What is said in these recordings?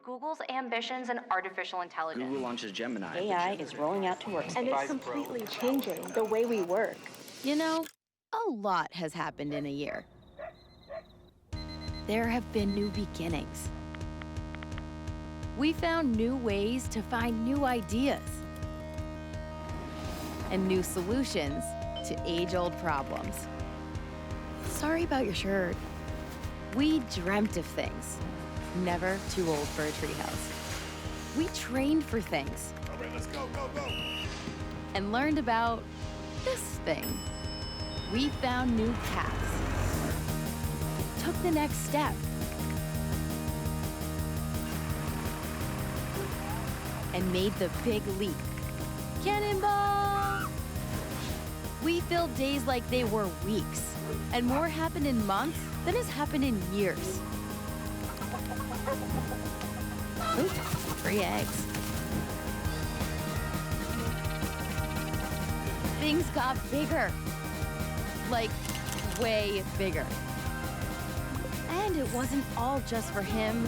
Google's ambitions in artificial intelligence. Google launches Gemini. AI is rolling out to Workspace. And it's completely changing the way we work. You know, a lot has happened in a year. There have been new beginnings. We found new ways to find new ideas and new solutions to age-old problems. Sorry about your shirt. We dreamt of things, never too old for a treehouse. We trained for things. All right, let's go, go, go. And learned about this thing. We found new paths, took the next step, and made the big leap. Cannonball! We filled days like they were weeks, and more happened in months than has happened in years. Ooh, free eggs. Things got bigger. Like, way bigger. And it wasn't all just for him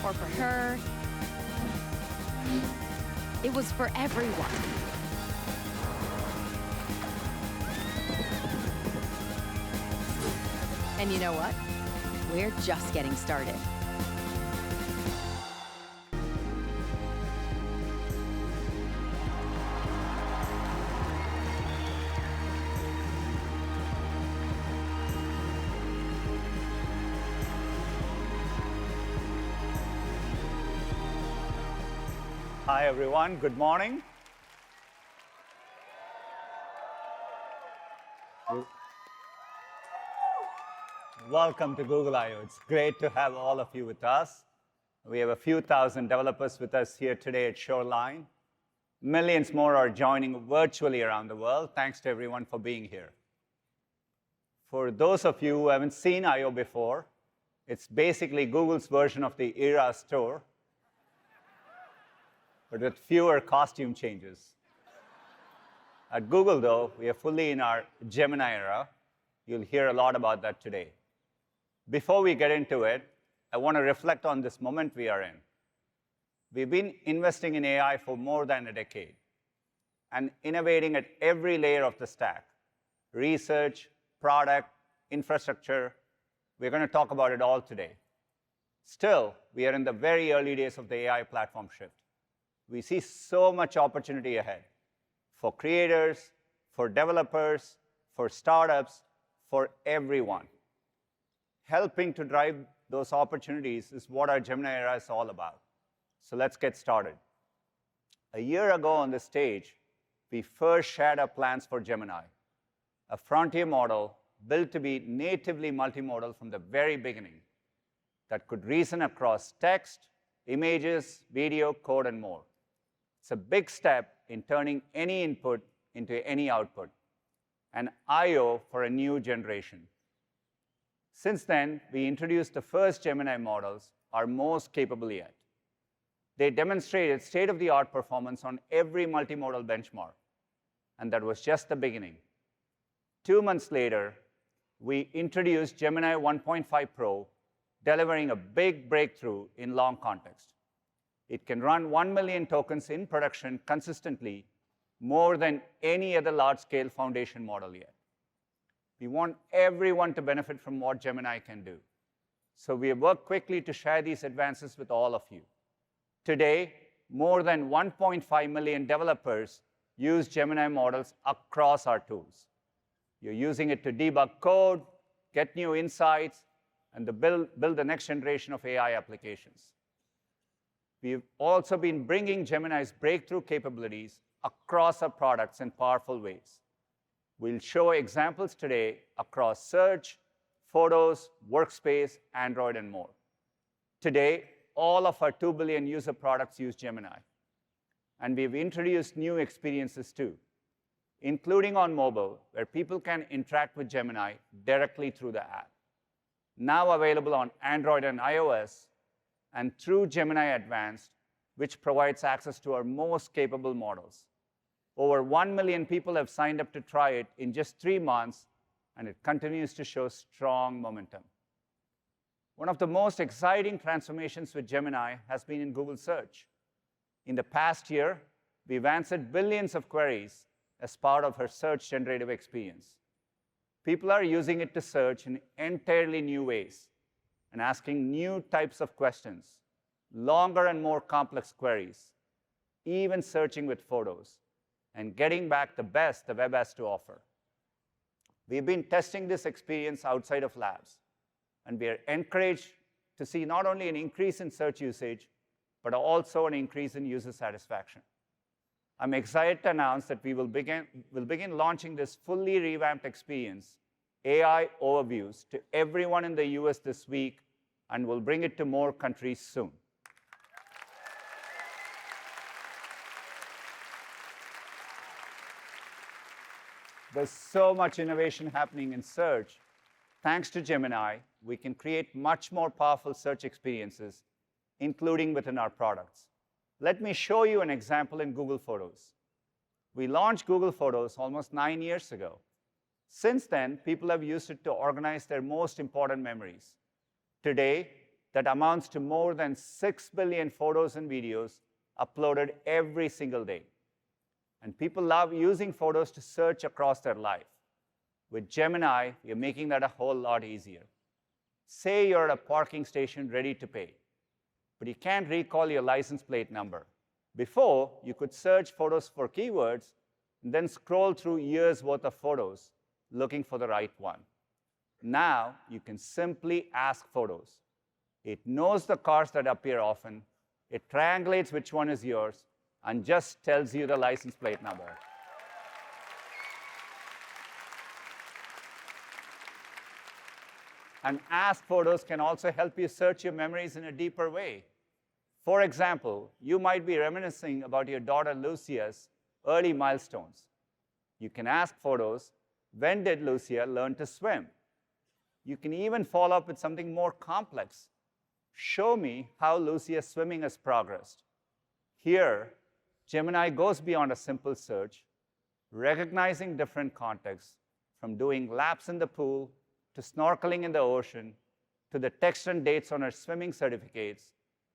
or for her. It was for everyone. And you know what? We're just getting started. Hi, everyone. Good morning. Welcome to Google I/O. It's great to have all of you with us. We have a few thousand developers with us here today at Shoreline. Millions more are joining virtually around the world. Thanks to everyone for being here. For those of you who haven't seen I/O before, it's basically Google's version of the Era store, but with fewer costume changes. At Google, though, we are fully in our Gemini era. You'll hear a lot about that today. Before we get into it, I want to reflect on this moment we are in. We've been investing in AI for more than a decade and innovating at every layer of the stack: research, product, infrastructure. We're going to talk about it all today. Still, we are in the very early days of the AI platform shift. We see so much opportunity ahead for creators, for developers, for startups, for everyone. Helping to drive those opportunities is what our Gemini era is all about. So let's get started. A year ago on this stage, we first shared our plans for Gemini, a frontier model built to be natively multimodal from the very beginning that could reason across text, images, video, code, and more. It's a big step in turning any input into any output, an I/O for a new generation. Since then, we introduced the first Gemini models, our most capable yet. They demonstrated state-of-the-art performance on every multimodal benchmark, and that was just the beginning. 2 months later, we introduced Gemini 1.5 Pro, delivering a big breakthrough in long context. It can run 1 million tokens in production consistently, more than any other large-scale foundation model yet. We want everyone to benefit from what Gemini can do. So we have worked quickly to share these advances with all of you. Today, more than 1.5 million developers use Gemini models across our tools. You're using it to debug code, get new insights, and to build the next generation of AI applications. We've also been bringing Gemini's breakthrough capabilities across our products in powerful ways. We'll show examples today across search, photos, Workspace, Android, and more. Today, all of our 2 billion user products use Gemini. And we've introduced new experiences too, including on mobile, where people can interact with Gemini directly through the app. Now available on Android and iOS, and through Gemini Advanced, which provides access to our most capable models. Over 1 million people have signed up to try it in just 3 months, and it continues to show strong momentum. One of the most exciting transformations with Gemini has been in Google Search. In the past year, we've answered billions of queries as part of her search generative experience. People are using it to search in entirely new ways and asking new types of questions, longer and more complex queries, even searching with photos, and getting back the best the web has to offer. We've been testing this experience outside of labs, and we are encouraged to see not only an increase in search usage, but also an increase in user satisfaction. I'm excited to announce that we'll begin launching this fully revamped experience, AI Overviews, to everyone in the US this week, and we'll bring it to more countries soon. There's so much innovation happening in search. Thanks to Gemini, we can create much more powerful search experiences, including within our products. Let me show you an example in Google Photos. We launched Google Photos almost 9 years ago. Since then, people have used it to organize their most important memories. Today, that amounts to more than 6 billion photos and videos uploaded every single day. And people love using photos to search across their life. With Gemini, we are making that a whole lot easier. Say you're at a parking station ready to pay, but you can't recall your license plate number. Before, you could search photos for keywords and then scroll through years' worth of photos looking for the right one. Now, you can simply ask photos. It knows the cars that appear often, it triangulates which one is yours, and just tells you the license plate number. And Ask Photos can also help you search your memories in a deeper way. For example, you might be reminiscing about your daughter Lucia's early milestones. You can ask Photos, when did Lucia learn to swim? You can even follow up with something more complex. Show me how Lucia's swimming has progressed. Here, Gemini goes beyond a simple search, recognizing different contexts, from doing laps in the pool, to snorkeling in the ocean, to the text and dates on her swimming certificates,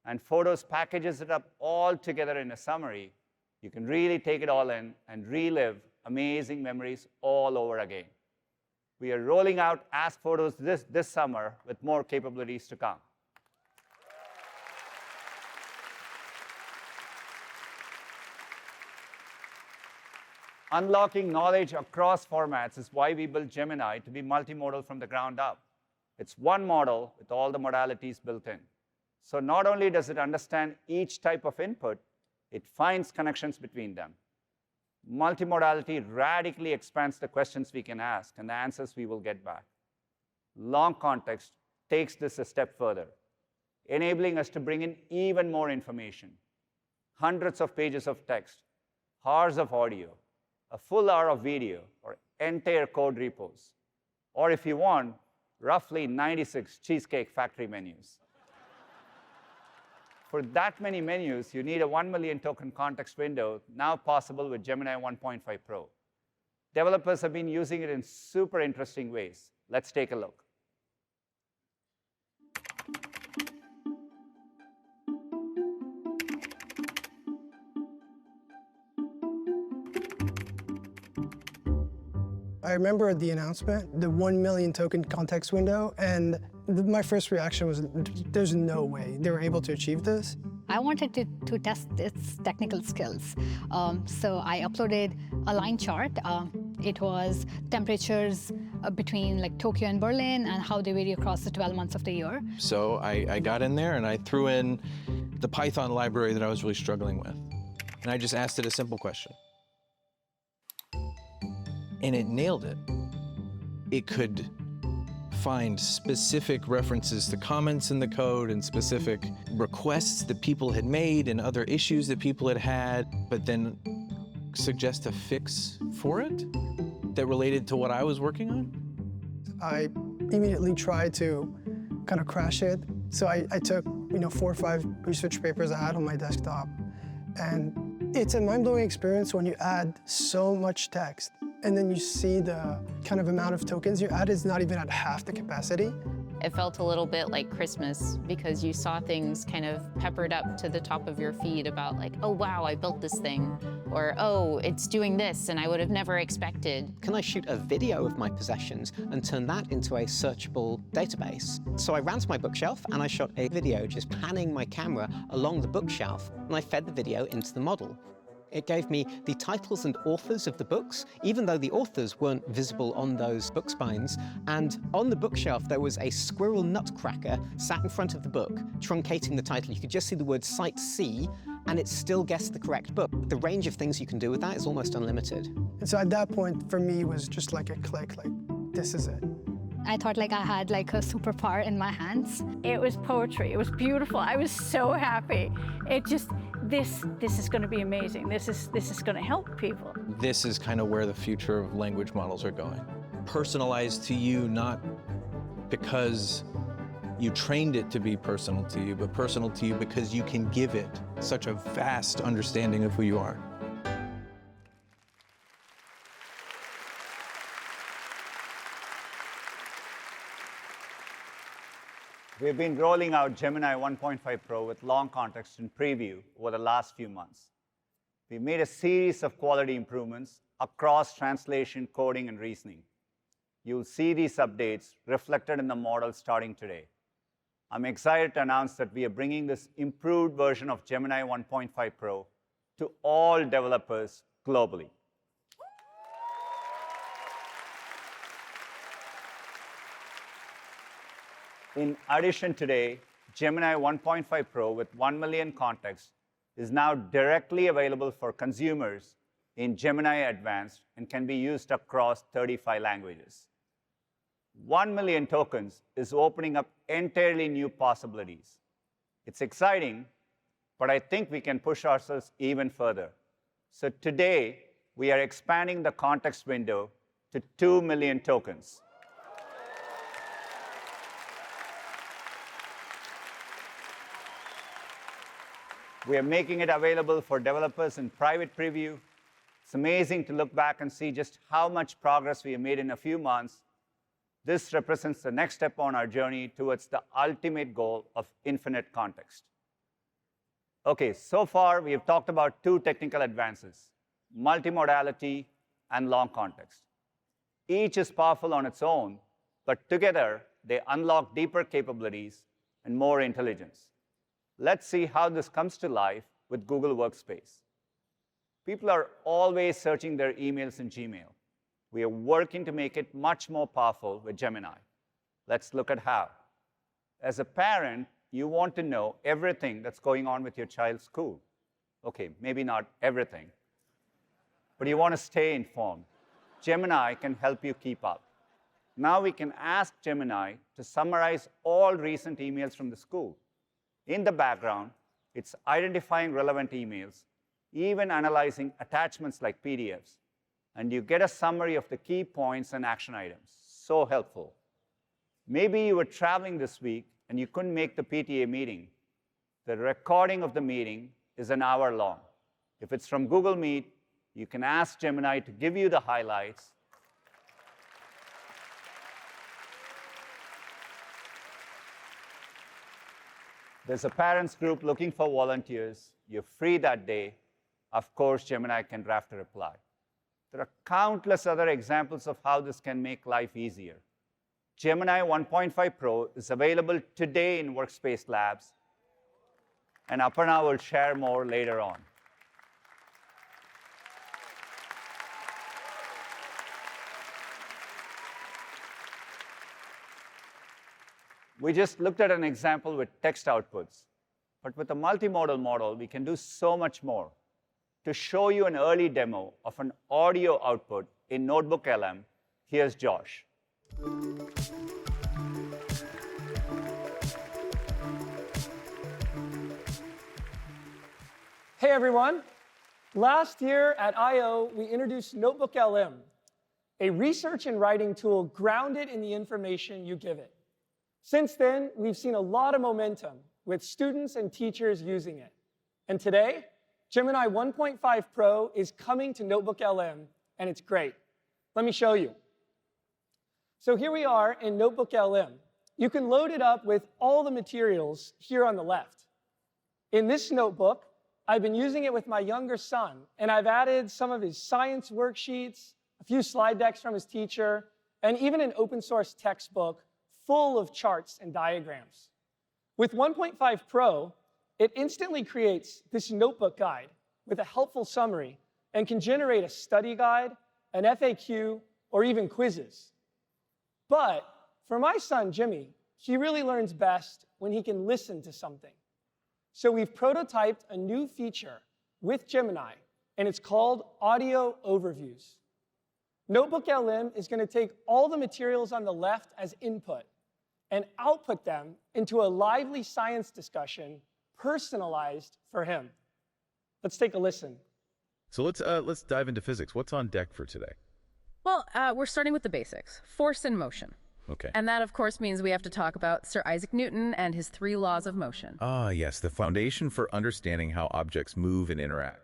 and Photos packages it up all together in a summary. You can really take it all in and relive amazing memories all over again. We are rolling out Ask Photos this summer with more capabilities to come. Unlocking knowledge across formats is why we built Gemini to be multimodal from the ground up. It's one model with all the modalities built in. So not only does it understand each type of input, it finds connections between them. Multimodality radically expands the questions we can ask and the answers we will get back. Long context takes this a step further, enabling us to bring in even more information. Hundreds of pages of text, hours of audio, a full hour of video, or entire code repos. Or if you want, roughly 96 Cheesecake Factory menus. For that many menus, you need a 1 million token context window, now possible with Gemini 1.5 Pro. Developers have been using it in super interesting ways. Let's take a look. I remember the announcement, the 1 million token context window, and my first reaction was, there's no way they were able to achieve this. I wanted to test its technical skills. So I uploaded a line chart. It was temperatures between like Tokyo and Berlin and how they vary across the 12 months of the year. So I got in there and I threw in the Python library that I was really struggling with. And I just asked it a simple question. And it nailed it. It could find specific references to comments in the code and specific requests that people had made and other issues that people had had, but then suggest a fix for it that related to what I was working on? I immediately tried to kind of crash it. So I took 4 or 5 research papers I had on my desktop. And it's a mind-blowing experience when you add so much text and then you see the kind of amount of tokens you add is not even at half the capacity. It felt a little bit like Christmas because you saw things kind of peppered up to the top of your feed about like, oh wow, I built this thing, or oh, it's doing this and I would have never expected. Can I shoot a video of my possessions and turn that into a searchable database? So I ran to my bookshelf and I shot a video just panning my camera along the bookshelf, and I fed the video into the model. It gave me the titles and authors of the books, even though the authors weren't visible on those book spines. And on the bookshelf, there was a squirrel nutcracker sat in front of the book, truncating the title. You could just see the word Site C, and it still guessed the correct book. The range of things you can do with that is almost unlimited. And so at that point, for me, it was just like a click, like, this is it. I thought like I had like a superpower in my hands. It was poetry. It was beautiful. I was so happy. It just, this is going to be amazing. This is going to help people. This is kind of where the future of language models are going. Personalized to you, not because you trained it to be personal to you, but personal to you because you can give it such a vast understanding of who you are. We've been rolling out Gemini 1.5 Pro with long context in preview over the last few months. We've made a series of quality improvements across translation, coding, and reasoning. You'll see these updates reflected in the model starting today. I'm excited to announce that we are bringing this improved version of Gemini 1.5 Pro to all developers globally. In addition, today, Gemini 1.5 Pro with 1 million context is now directly available for consumers in Gemini Advanced and can be used across 35 languages. 1 million tokens is opening up entirely new possibilities. It's exciting, but I think we can push ourselves even further. So today, we are expanding the context window to 2 million tokens. We are making it available for developers in private preview. It's amazing to look back and see just how much progress we have made in a few months. This represents the next step on our journey towards the ultimate goal of infinite context. OK, so far, we have talked about two technical advances, multimodality and long context. Each is powerful on its own, but together, they unlock deeper capabilities and more intelligence. Let's see how this comes to life with Google Workspace. People are always searching their emails in Gmail. We are working to make it much more powerful with Gemini. Let's look at how. As a parent, you want to know everything that's going on with your child's school. OK, maybe not everything, but you want to stay informed. Gemini can help you keep up. Now we can ask Gemini to summarize all recent emails from the school. In the background, it's identifying relevant emails, even analyzing attachments like PDFs. And you get a summary of the key points and action items. So helpful. Maybe you were traveling this week and you couldn't make the PTA meeting. The recording of the meeting is an hour long. If it's from Google Meet, you can ask Gemini to give you the highlights. There's a parents group looking for volunteers. You're free that day. Of course, Gemini can draft a reply. There are countless other examples of how this can make life easier. Gemini 1.5 Pro is available today in Workspace Labs, and Aparna will share more later on. We just looked at an example with text outputs. But with a multimodal model, we can do so much more. To show you an early demo of an audio output in Notebook LM, here's Josh. Hey, everyone. Last year at I/O, we introduced Notebook LM, a research and writing tool grounded in the information you give it. Since then, we've seen a lot of momentum with students and teachers using it. And today, Gemini 1.5 Pro is coming to Notebook LM, and it's great. Let me show you. So here we are in Notebook LM. you can load it up with all the materials here on the left. In this notebook, I've been using it with my younger son, and I've added some of his science worksheets, a few slide decks from his teacher, and even an open source textbook full of charts and diagrams. With 1.5 Pro, it instantly creates this notebook guide with a helpful summary and can generate a study guide, an FAQ, or even quizzes. But for my son, Jimmy, he really learns best when he can listen to something. So we've prototyped a new feature with Gemini, and it's called Audio Overviews. Notebook LM is going to take all the materials on the left as input and output them into a lively science discussion personalized for him. Let's take a listen. So let's dive into physics. What's on deck for today? Well, we're starting with the basics, force and motion. Okay. And that, of course, means we have to talk about Sir Isaac Newton and his 3 laws of motion. Ah, yes, the foundation for understanding how objects move and interact.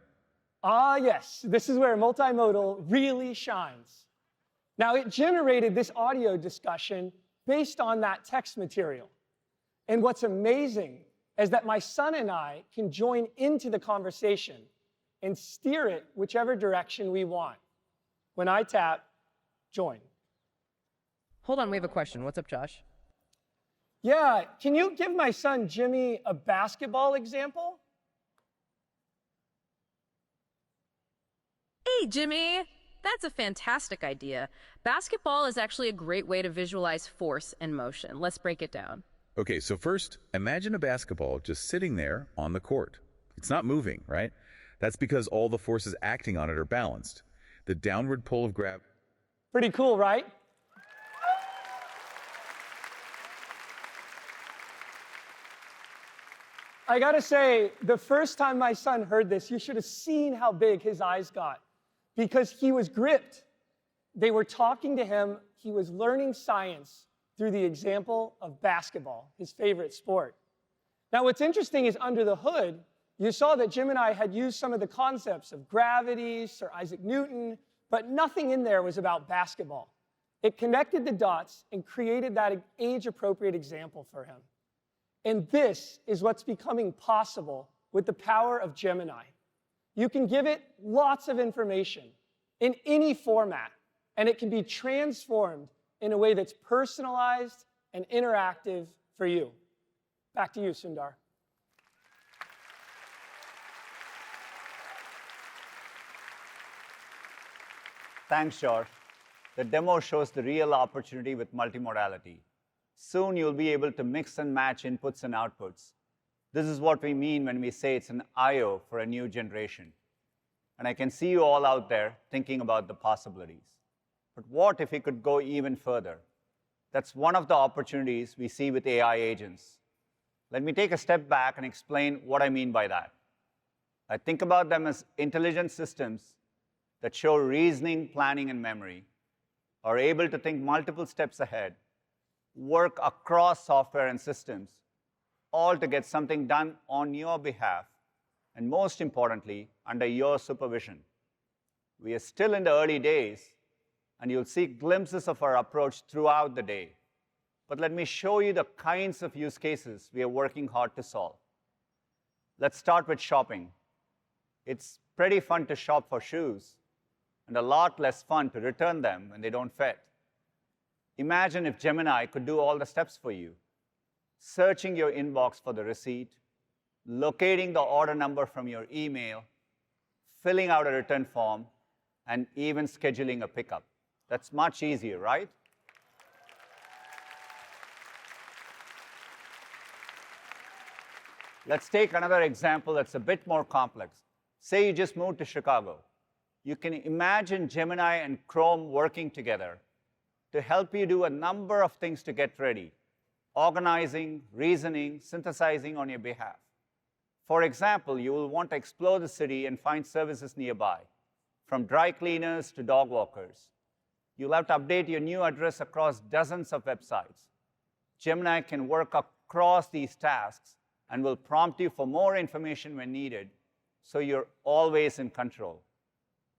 Ah, yes, this is where multimodal really shines. Now, it generated this audio discussion based on that text material. And what's amazing is that my son and I can join into the conversation and steer it whichever direction we want. When I tap join. Hold on, we have a question. What's up, Josh? Yeah, can you give my son Jimmy a basketball example? Hey, Jimmy! That's a fantastic idea. Basketball is actually a great way to visualize force and motion. Let's break it down. Okay, so first, imagine a basketball just sitting there on the court. It's not moving, right? That's because all the forces acting on it are balanced. The downward pull of gravity. Pretty cool, right? I gotta say, the first time my son heard this, you should have seen how big his eyes got, because he was gripped. They were talking to him. He was learning science through the example of basketball, his favorite sport. Now, what's interesting is under the hood, you saw that Gemini had used some of the concepts of gravity, Sir Isaac Newton, but nothing in there was about basketball. It connected the dots and created that age-appropriate example for him. And this is what's becoming possible with the power of Gemini. You can give it lots of information in any format, and it can be transformed in a way that's personalized and interactive for you. Back to you, Sundar. Thanks, George. The demo shows the real opportunity with multimodality. Soon you'll be able to mix and match inputs and outputs. This is what we mean when we say it's an I/O for a new generation. And I can see you all out there thinking about the possibilities. But what if we could go even further? That's one of the opportunities we see with AI agents. Let me take a step back and explain what I mean by that. I think about them as intelligent systems that show reasoning, planning, and memory, are able to think multiple steps ahead, work across software and systems, all to get something done on your behalf, and most importantly, under your supervision. We are still in the early days, and you'll see glimpses of our approach throughout the day. But let me show you the kinds of use cases we are working hard to solve. Let's start with shopping. It's pretty fun to shop for shoes, and a lot less fun to return them when they don't fit. Imagine if Gemini could do all the steps for you, searching your inbox for the receipt, locating the order number from your email, filling out a return form, and even scheduling a pickup. That's much easier, right? Let's take another example that's a bit more complex. Say you just moved to Chicago. You can imagine Gemini and Chrome working together to help you do a number of things to get ready, organizing, reasoning, synthesizing on your behalf. For example, you will want to explore the city and find services nearby, from dry cleaners to dog walkers. You'll have to update your new address across dozens of websites. Gemini can work across these tasks and will prompt you for more information when needed, so you're always in control.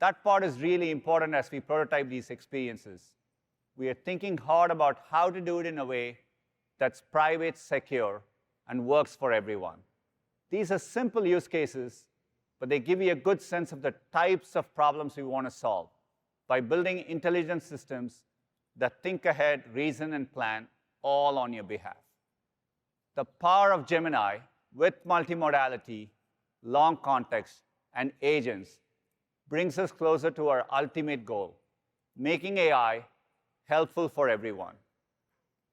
That part is really important as we prototype these experiences. We are thinking hard about how to do it in a way that's private, secure, and works for everyone. These are simple use cases, but they give you a good sense of the types of problems we want to solve by building intelligent systems that think ahead, reason, and plan all on your behalf. The power of Gemini with multimodality, long context, and agents brings us closer to our ultimate goal, making AI helpful for everyone.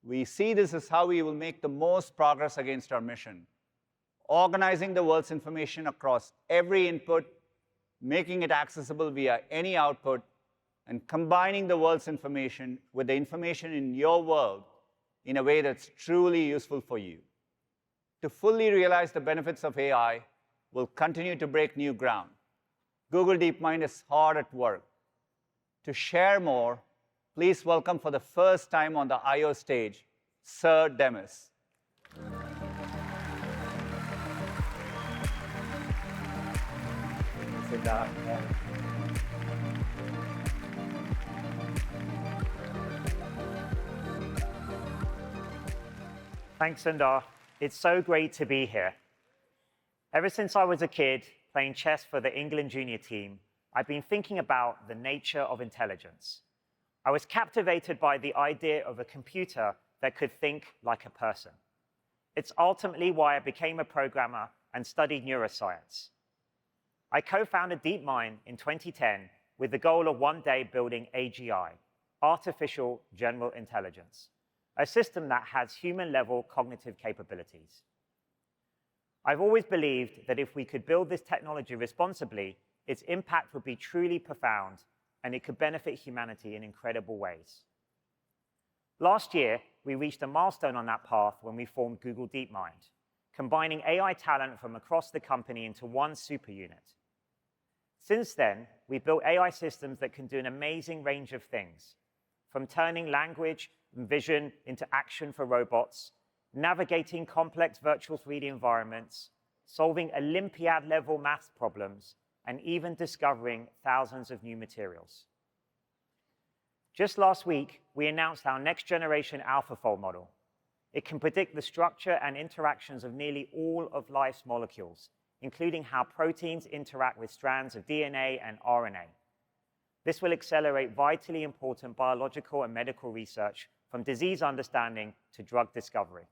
We see this as how we will make the most progress against our mission, organizing the world's information across every input, making it accessible via any output, and combining the world's information with the information in your world in a way that's truly useful for you. To fully realize the benefits of AI, we'll continue to break new ground. Google DeepMind is hard at work. To share more, please welcome for the first time on the I/O stage, Sir Demis. Sit down. Thanks, Sundar. It's so great to be here. Ever since I was a kid playing chess for the England junior team, I've been thinking about the nature of intelligence. I was captivated by the idea of a computer that could think like a person. It's ultimately why I became a programmer and studied neuroscience. I co-founded DeepMind in 2010 with the goal of one day building AGI, Artificial General Intelligence, a system that has human-level cognitive capabilities. I've always believed that if we could build this technology responsibly, its impact would be truly profound, and it could benefit humanity in incredible ways. Last year, we reached a milestone on that path when we formed Google DeepMind, combining AI talent from across the company into one super unit. Since then, we've built AI systems that can do an amazing range of things, from turning language and vision into action for robots, navigating complex virtual 3D environments, solving Olympiad-level math problems, and even discovering thousands of new materials. Just last week, we announced our next-generation AlphaFold model. It can predict the structure and interactions of nearly all of life's molecules, including how proteins interact with strands of DNA and RNA. This will accelerate vitally important biological and medical research from disease understanding to drug discovery.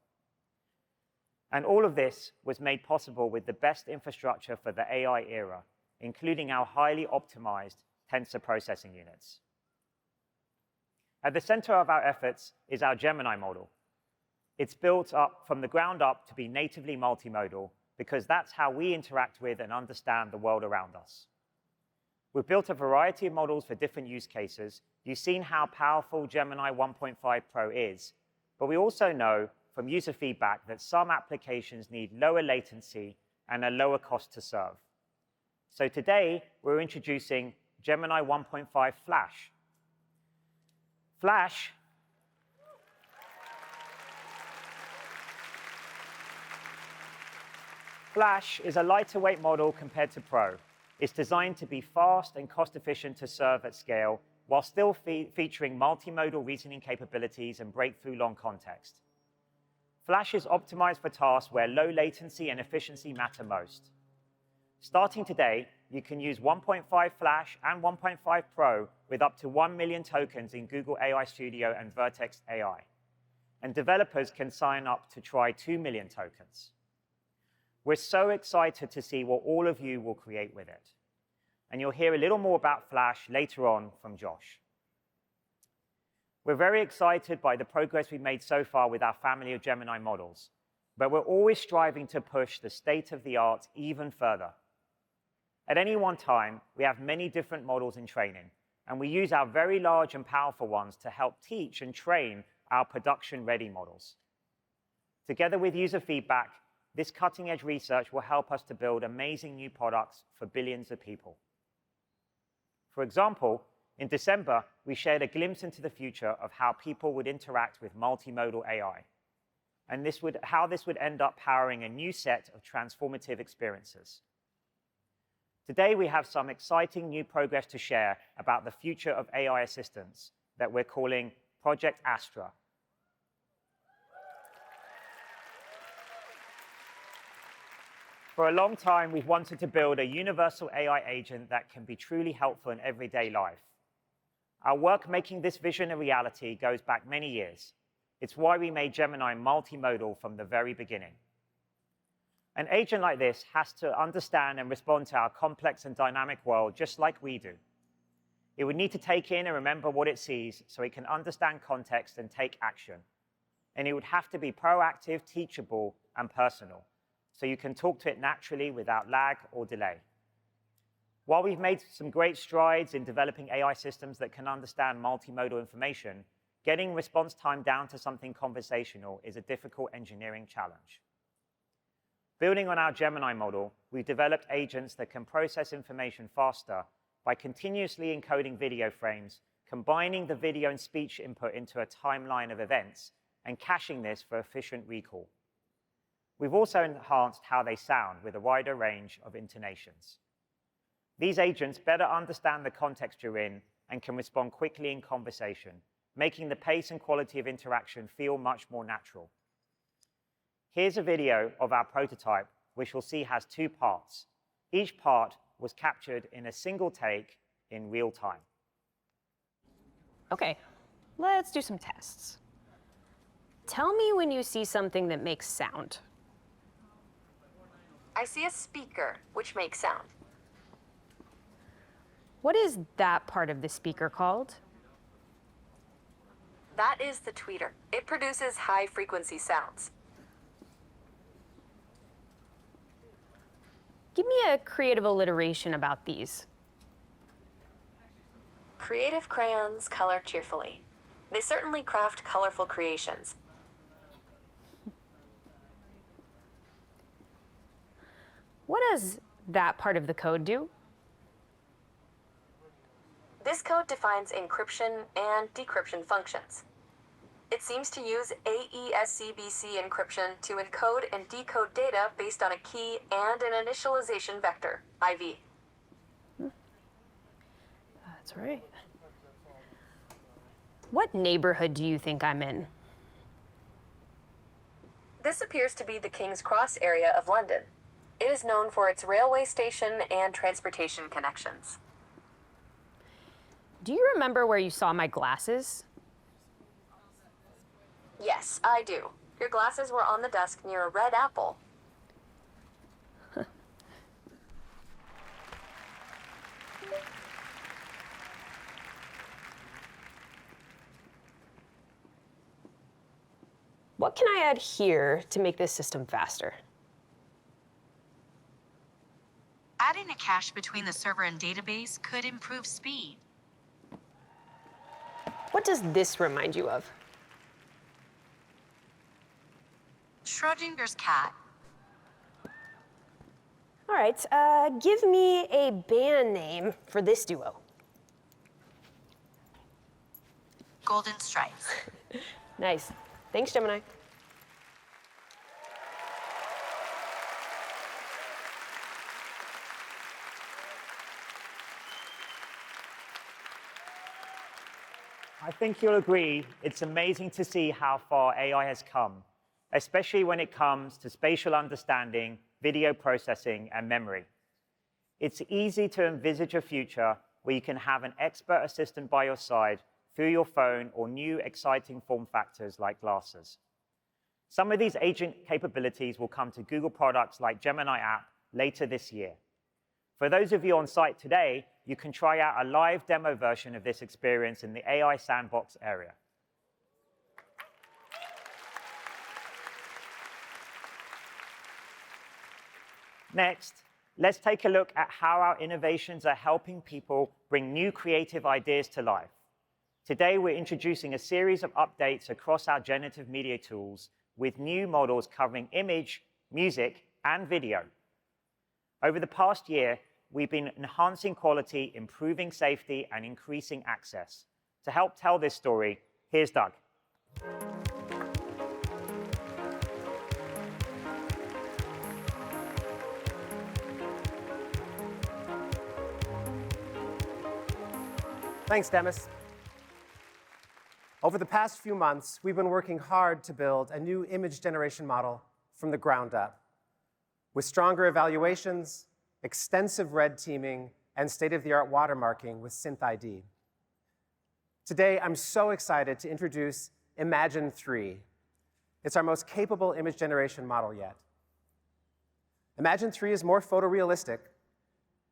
And all of this was made possible with the best infrastructure for the AI era, including our highly optimized tensor processing units. At the center of our efforts is our Gemini model. It's built up from the ground up to be natively multimodal because that's how we interact with and understand the world around us. We've built a variety of models for different use cases. You've seen how powerful Gemini 1.5 Pro is, but we also know from user feedback that some applications need lower latency and a lower cost to serve. So today, we're introducing Gemini 1.5 Flash. Flash is a lighter weight model compared to Pro. It's designed to be fast and cost-efficient to serve at scale, while still featuring multimodal reasoning capabilities and breakthrough long context. Flash is optimized for tasks where low latency and efficiency matter most. Starting today, you can use 1.5 Flash and 1.5 Pro with up to 1 million tokens in Google AI Studio and Vertex AI. And developers can sign up to try 2 million tokens. We're so excited to see what all of you will create with it. And you'll hear a little more about Flash later on from Josh. We're very excited by the progress we've made so far with our family of Gemini models, but we're always striving to push the state of the art even further. At any one time, we have many different models in training, and we use our very large and powerful ones to help teach and train our production-ready models. Together with user feedback, this cutting-edge research will help us to build amazing new products for billions of people. For example, in December, we shared a glimpse into the future of how people would interact with multimodal AI, and how this would end up powering a new set of transformative experiences. Today, we have some exciting new progress to share about the future of AI assistants that we're calling Project Astra. For a long time, we've wanted to build a universal AI agent that can be truly helpful in everyday life. Our work making this vision a reality goes back many years. It's why we made Gemini multimodal from the very beginning. An agent like this has to understand and respond to our complex and dynamic world just like we do. It would need to take in and remember what it sees so it can understand context and take action. And it would have to be proactive, teachable, and personal, so you can talk to it naturally without lag or delay. While we've made some great strides in developing AI systems that can understand multimodal information, getting response time down to something conversational is a difficult engineering challenge. Building on our Gemini model, we've developed agents that can process information faster by continuously encoding video frames, combining the video and speech input into a timeline of events, and caching this for efficient recall. We've also enhanced how they sound with a wider range of intonations. These agents better understand the context you're in and can respond quickly in conversation, making the pace and quality of interaction feel much more natural. Here's a video of our prototype, which you'll see has two parts. Each part was captured in a single take in real time. Okay, let's do some tests. Tell me when you see something that makes sound. I see a speaker, which makes sound. What is that part of the speaker called? That is the tweeter. It produces high-frequency sounds. Give me a creative alliteration about these. Creative crayons color cheerfully. They certainly craft colorful creations. What does that part of the code do? This code defines encryption and decryption functions. It seems to use AES-CBC encryption to encode and decode data based on a key and an initialization vector, IV. That's right. What neighborhood do you think I'm in? This appears to be the King's Cross area of London. It is known for its railway station and transportation connections. Do you remember where you saw my glasses? Yes, I do. Your glasses were on the desk near a red apple. What can I add here to make this system faster? Adding a cache between the server and database could improve speed. What does this remind you of? Schrodinger's cat. All right, give me a band name for this duo. Golden Stripes. Nice. Thanks, Gemini. I think you'll agree it's amazing to see how far AI has come, especially when it comes to spatial understanding, video processing, and memory. It's easy to envisage a future where you can have an expert assistant by your side through your phone or new exciting form factors like glasses. Some of these agent capabilities will come to Google products like Gemini App later this year. For those of you on site today, you can try out a live demo version of this experience in the AI Sandbox area. Next, let's take a look at how our innovations are helping people bring new creative ideas to life. Today, we're introducing a series of updates across our generative media tools with new models covering image, music, and video. Over the past year, we've been enhancing quality, improving safety, and increasing access. To help tell this story, here's Doug. Thanks, Demis. Over the past few months, we've been working hard to build a new image generation model from the ground up. with stronger evaluations, extensive red teaming, and state-of-the-art watermarking with SynthID. Today, I'm so excited to introduce Imagen 3. It's our most capable image generation model yet. Imagen 3 is more photorealistic.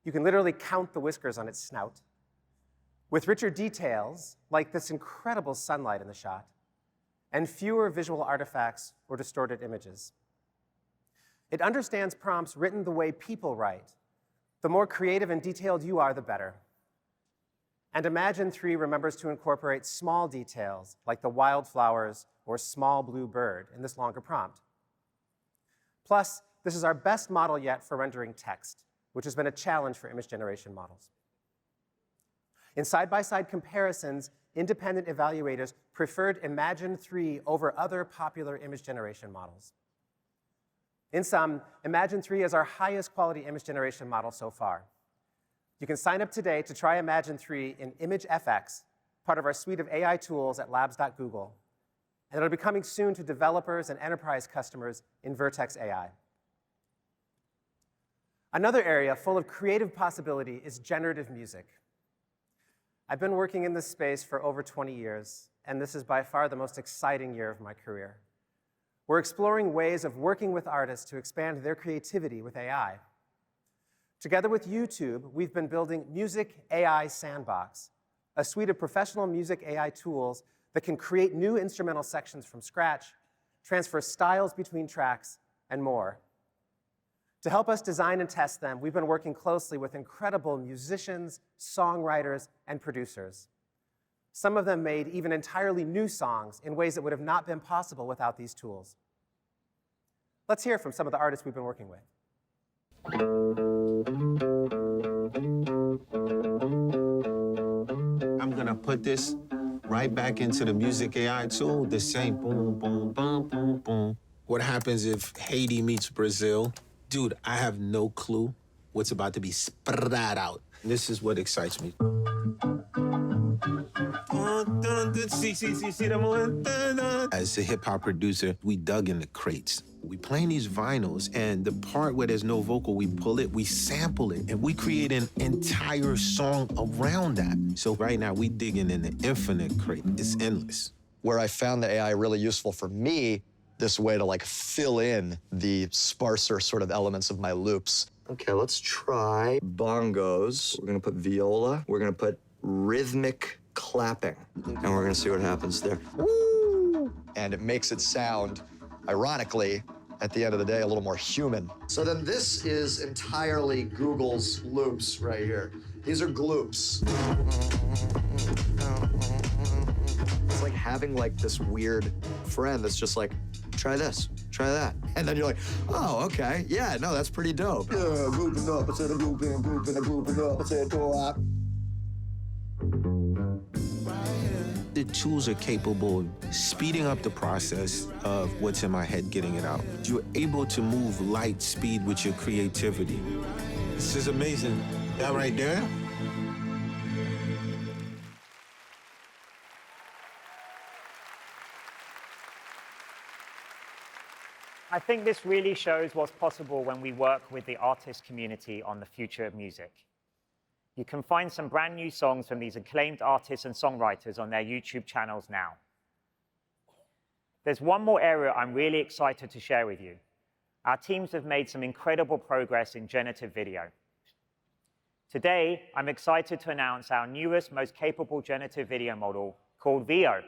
You can literally count the whiskers on its snout, with richer details, like this incredible sunlight in the shot, and fewer visual artifacts or distorted images. It understands prompts written the way people write. The more creative and detailed you are, the better. And Imagen 3 remembers to incorporate small details, like the wildflowers or small blue bird, in this longer prompt. Plus, this is our best model yet for rendering text, which has been a challenge for image generation models. In side-by-side comparisons, independent evaluators preferred Imagen 3 over other popular image generation models. In sum, Imagen 3 is our highest quality image generation model so far. You can sign up today to try Imagen 3 in ImageFX, part of our suite of AI tools at labs.google. And it'll be coming soon to developers and enterprise customers in Vertex AI. Another area full of creative possibility is generative music. I've been working in this space for over 20 years, and this is by far the most exciting year of my career. We're exploring ways of working with artists to expand their creativity with AI. Together with YouTube, we've been building Music AI Sandbox, a suite of professional music AI tools that can create new instrumental sections from scratch, transfer styles between tracks, and more. To help us design and test them, we've been working closely with incredible musicians, songwriters, and producers. Some of them made even entirely new songs in ways that would have not been possible without these tools. Let's hear from some of the artists we've been working with. I'm gonna put this right back into the Music AI tool, the same boom, boom, boom, boom, boom. What happens if Haiti meets Brazil? Dude, I have no clue what's about to be spread out. This is what excites me. As a hip-hop producer, we dug in the crates. We playing these vinyls, and the part where there's no vocal, we pull it, we sample it, and we create an entire song around that. So right now, we digging in the infinite crate. It's endless. Where I found the AI really useful for me, this way to like fill in the sparser sort of elements of my loops. Okay, let's try bongos. We're gonna put viola. We're gonna put rhythmic clapping, and we're gonna see what happens there. Woo! And it makes it sound, ironically, at the end of the day, a little more human. So then this is entirely Google's loops right here. These are gloops. It's like having like this weird friend that's just like, try this, try that. And then you're like, oh, okay, yeah, no, that's pretty dope. Yeah, grouping up, instead of grouping, grouping up, instead of go-up. The tools are capable of speeding up the process of what's in my head, getting it out. You're able to move light speed with your creativity. This is amazing. That right there? I think this really shows what's possible when we work with the artist community on the future of music. You can find some brand new songs from these acclaimed artists and songwriters on their YouTube channels now. There's one more area I'm really excited to share with you. Our teams have made some incredible progress in generative video. Today, I'm excited to announce our newest, most capable generative video model called Veo.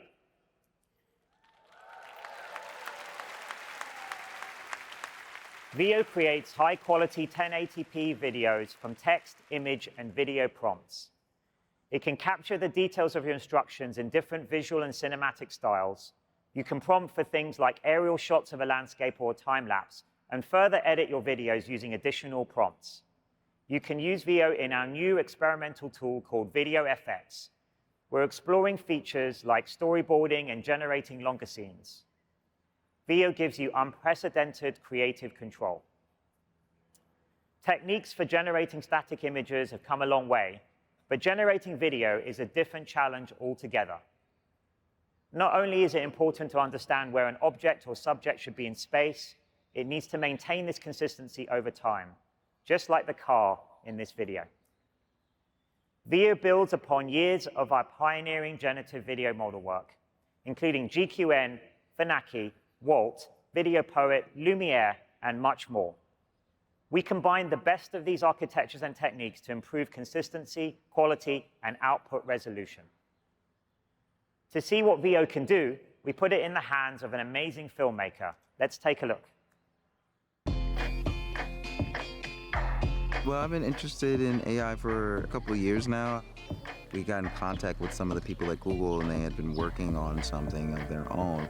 Veo creates high-quality 1080p videos from text, image, and video prompts. It can capture the details of your instructions in different visual and cinematic styles. You can prompt for things like aerial shots of a landscape or a time-lapse, and further edit your videos using additional prompts. You can use Veo in our new experimental tool called VideoFX. We're exploring features like storyboarding and generating longer scenes. Veo gives you unprecedented creative control. Techniques for generating static images have come a long way, but generating video is a different challenge altogether. Not only is it important to understand where an object or subject should be in space, it needs to maintain this consistency over time, just like the car in this video. Veo builds upon years of our pioneering generative video model work, including GQN, Venaki, Walt, Video Poet, Lumiere, and much more. We combine the best of these architectures and techniques to improve consistency, quality, and output resolution. To see what Veo can do, we put it in the hands of an amazing filmmaker. Let's take a look. Well, I've been interested in AI for a couple of years now. We got in contact with some of the people at Google, and they had been working on something of their own.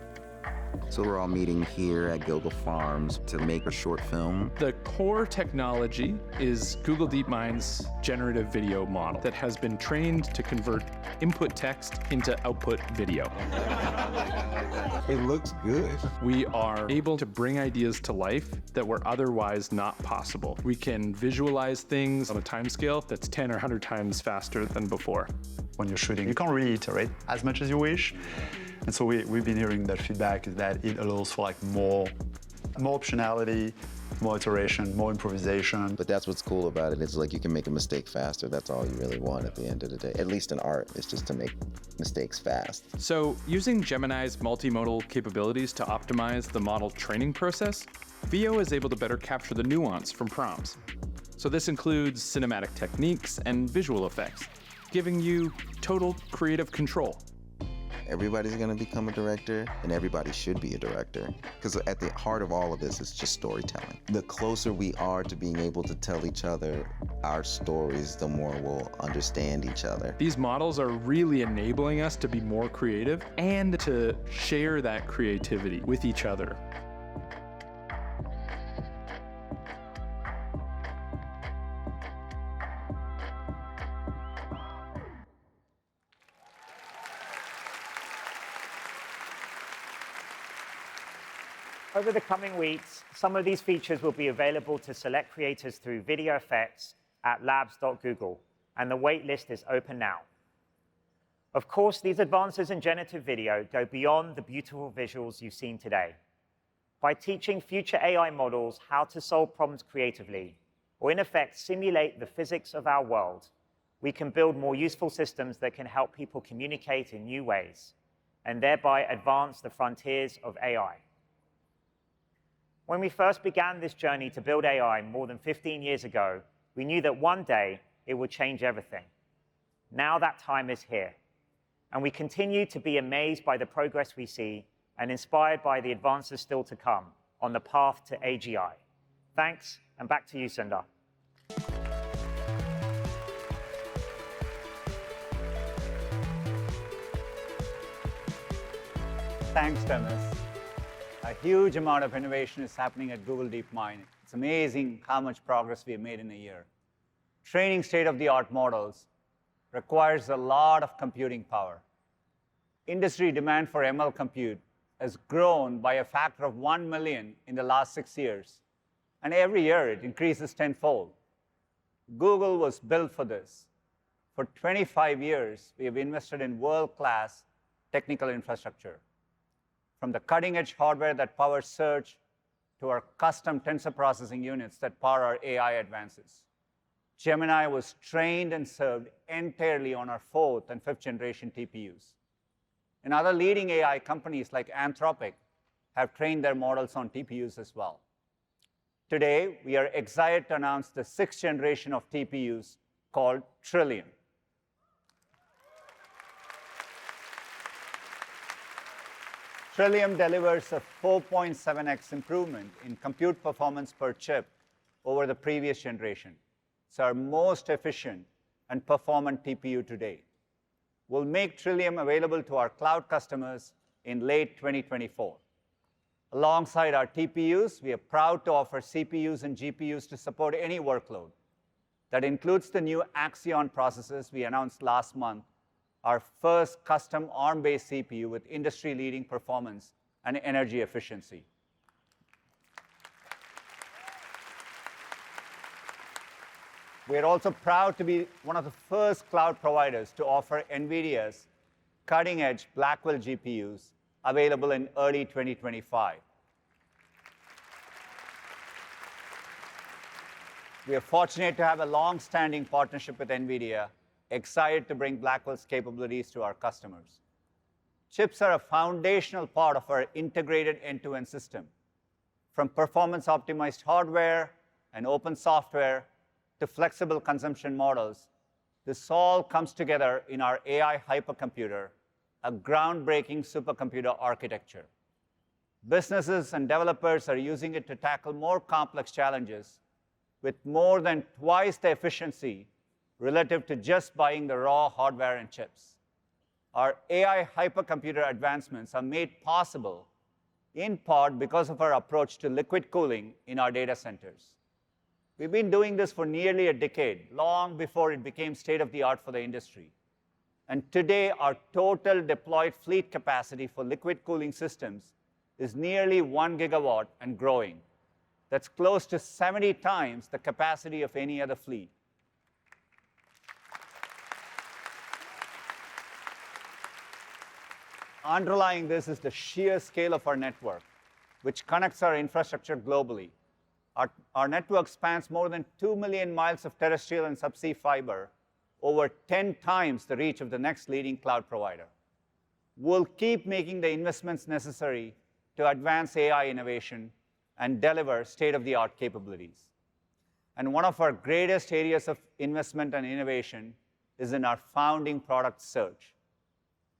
So we're all meeting here at Gilgal Farms to make a short film. The core technology is Google DeepMind's generative video model that has been trained to convert input text into output video. It looks good. We are able to bring ideas to life that were otherwise not possible. We can visualize things on a timescale that's 10 or 100 times faster than before. When you're shooting, you can't really iterate as much as you wish. And so we've been hearing that feedback is that it allows for like more optionality, more iteration, more improvisation. But that's what's cool about it. It's like you can make a mistake faster. That's all you really want at the end of the day. At least in art, it's just to make mistakes fast. So using Gemini's multimodal capabilities to optimize the model training process, Veo is able to better capture the nuance from prompts. So this includes cinematic techniques and visual effects, giving you total creative control. Everybody's going to become a director, and everybody should be a director. Because at the heart of all of this is just storytelling. The closer we are to being able to tell each other our stories, the more we'll understand each other. These models are really enabling us to be more creative and to share that creativity with each other. Over the coming weeks, some of these features will be available to select creators through video effects at labs.google, and the wait list is open now. Of course, these advances in generative video go beyond the beautiful visuals you've seen today. By teaching future AI models how to solve problems creatively, or in effect simulate the physics of our world, we can build more useful systems that can help people communicate in new ways, and thereby advance the frontiers of AI. When we first began this journey to build AI more than 15 years ago, we knew that one day it would change everything. Now that time is here, and we continue to be amazed by the progress we see and inspired by the advances still to come on the path to AGI. Thanks, and back to you, Sundar. Thanks, Dennis. A huge amount of innovation is happening at Google DeepMind. It's amazing how much progress we have made in a year. Training state-of-the-art models requires a lot of computing power. Industry demand for ML compute has grown by a factor of 1 million in the last 6 years. And every year, it increases tenfold. Google was built for this. For 25 years, we have invested in world-class technical infrastructure. From the cutting-edge hardware that powers search to our custom tensor processing units that power our AI advances. Gemini was trained and served entirely on our 4th and 5th generation TPUs. And other leading AI companies like Anthropic have trained their models on TPUs as well. Today, we are excited to announce the 6th generation of TPUs called Trillium. Trillium delivers a 4.7x improvement in compute performance per chip over the previous generation. It's our most efficient and performant TPU to date. We'll make Trillium available to our cloud customers in late 2024. Alongside our TPUs, we are proud to offer CPUs and GPUs to support any workload. That includes the new Axion processors we announced last month, our first custom ARM-based CPU with industry-leading performance and energy efficiency. We are also proud to be one of the first cloud providers to offer NVIDIA's cutting-edge Blackwell GPUs available in early 2025. We are fortunate to have a long-standing partnership with NVIDIA, excited to bring Blackwell's capabilities to our customers. Chips are a foundational part of our integrated end-to-end system. From performance-optimized hardware and open software to flexible consumption models, this all comes together in our AI hypercomputer, a groundbreaking supercomputer architecture. Businesses and developers are using it to tackle more complex challenges with more than twice the efficiency relative to just buying the raw hardware and chips. Our AI hypercomputer advancements are made possible in part because of our approach to liquid cooling in our data centers. We've been doing this for nearly a decade, long before it became state-of-the-art for the industry. And today, our total deployed fleet capacity for liquid cooling systems is nearly 1 gigawatt and growing. That's close to 70 times the capacity of any other fleet. Underlying this is the sheer scale of our network, which connects our infrastructure globally. Our network spans more than 2 million miles of terrestrial and subsea fiber, over 10 times the reach of the next leading cloud provider. We'll keep making the investments necessary to advance AI innovation and deliver state-of-the-art capabilities. And one of our greatest areas of investment and innovation is in our founding product, Search.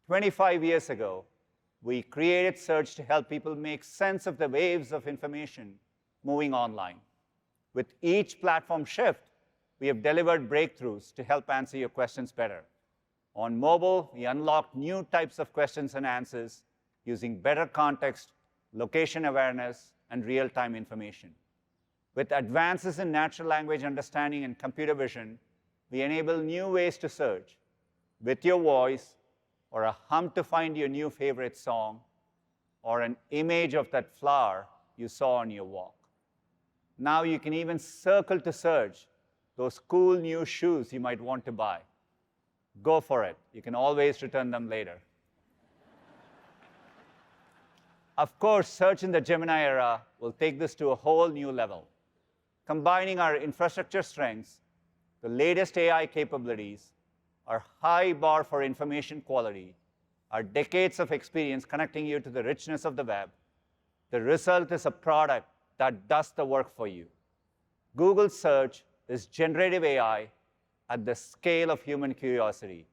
25 years ago, we created Search to help people make sense of the waves of information moving online. With each platform shift, we have delivered breakthroughs to help answer your questions better. On mobile, we unlocked new types of questions and answers using better context, location awareness, and real-time information. With advances in natural language understanding and computer vision, we enable new ways to search with your voice, or a hum to find your new favorite song, or an image of that flower you saw on your walk. Now you can even circle to search those cool new shoes you might want to buy. Go for it. You can always return them later. Of course, search in the Gemini era will take this to a whole new level. Combining our infrastructure strengths, the latest AI capabilities, our high bar for information quality, our decades of experience connecting you to the richness of the web, the result is a product that does the work for you. Google Search is generative AI at the scale of human curiosity,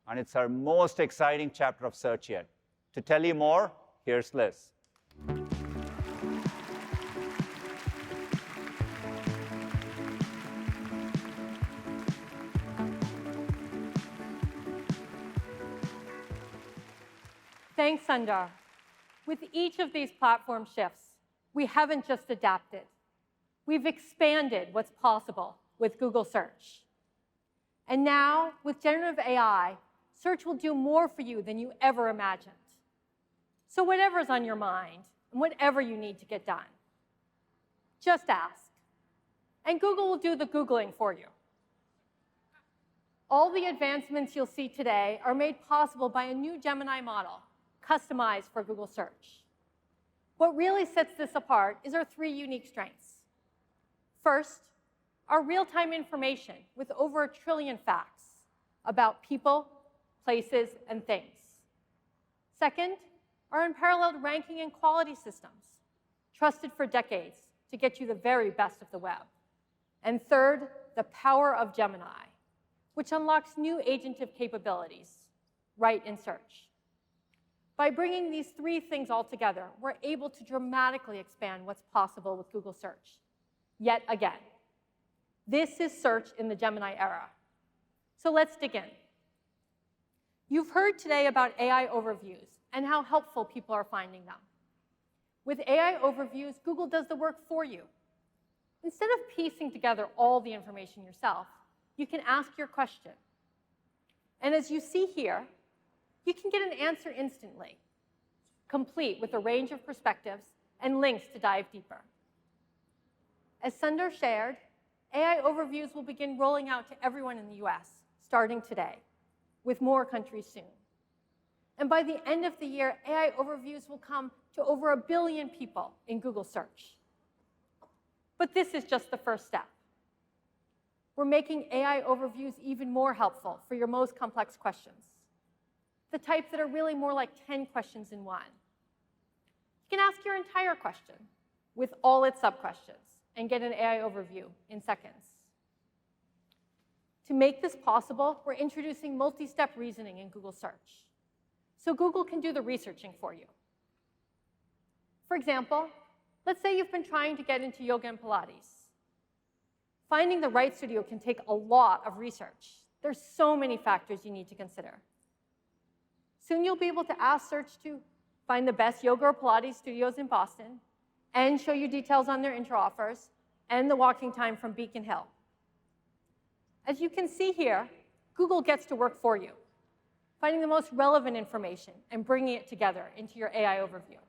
and it's our most exciting chapter of search yet. To tell you more, here's Liz. Thanks, Sundar. With each of these platform shifts, we haven't just adapted. We've expanded what's possible with Google Search. And now, with generative AI, Search will do more for you than you ever imagined. So whatever's on your mind, and whatever you need to get done, just ask. And Google will do the Googling for you. All the advancements you'll see today are made possible by a new Gemini model, customized for Google Search. What really sets this apart is our three unique strengths. First, our real-time information with over 1 trillion facts about people, places, and things. Second, our unparalleled ranking and quality systems, trusted for decades to get you the very best of the web. And third, the power of Gemini, which unlocks new agentive capabilities right in Search. By bringing these three things all together, we're able to dramatically expand what's possible with Google Search. Yet again, this is Search in the Gemini era. So let's dig in. You've heard today about AI overviews and how helpful people are finding them. With AI overviews, Google does the work for you. Instead of piecing together all the information yourself, you can ask your question. And as you see here, you can get an answer instantly, complete with a range of perspectives and links to dive deeper. As Sundar shared, AI overviews will begin rolling out to everyone in the US, starting today, with more countries soon. And by the end of the year, AI overviews will come to over 1 billion people in Google Search. But this is just the first step. we're making AI overviews even more helpful for your most complex questions, the type that are really more like 10 questions in one. You can ask your entire question with all its sub-questions and get an AI overview in seconds. To make this possible, we're introducing multi-step reasoning in Google Search, so Google can do the researching for you. For example, let's say you've been trying to get into yoga and Pilates. Finding the right studio can take a lot of research. There's so many factors you need to consider. Soon you'll be able to ask Search to find the best yoga or Pilates studios in Boston and show you details on their inter-offers and the walking time from Beacon Hill. As you can see here, Google gets to work for you, finding the most relevant information and bringing it together into your AI overview.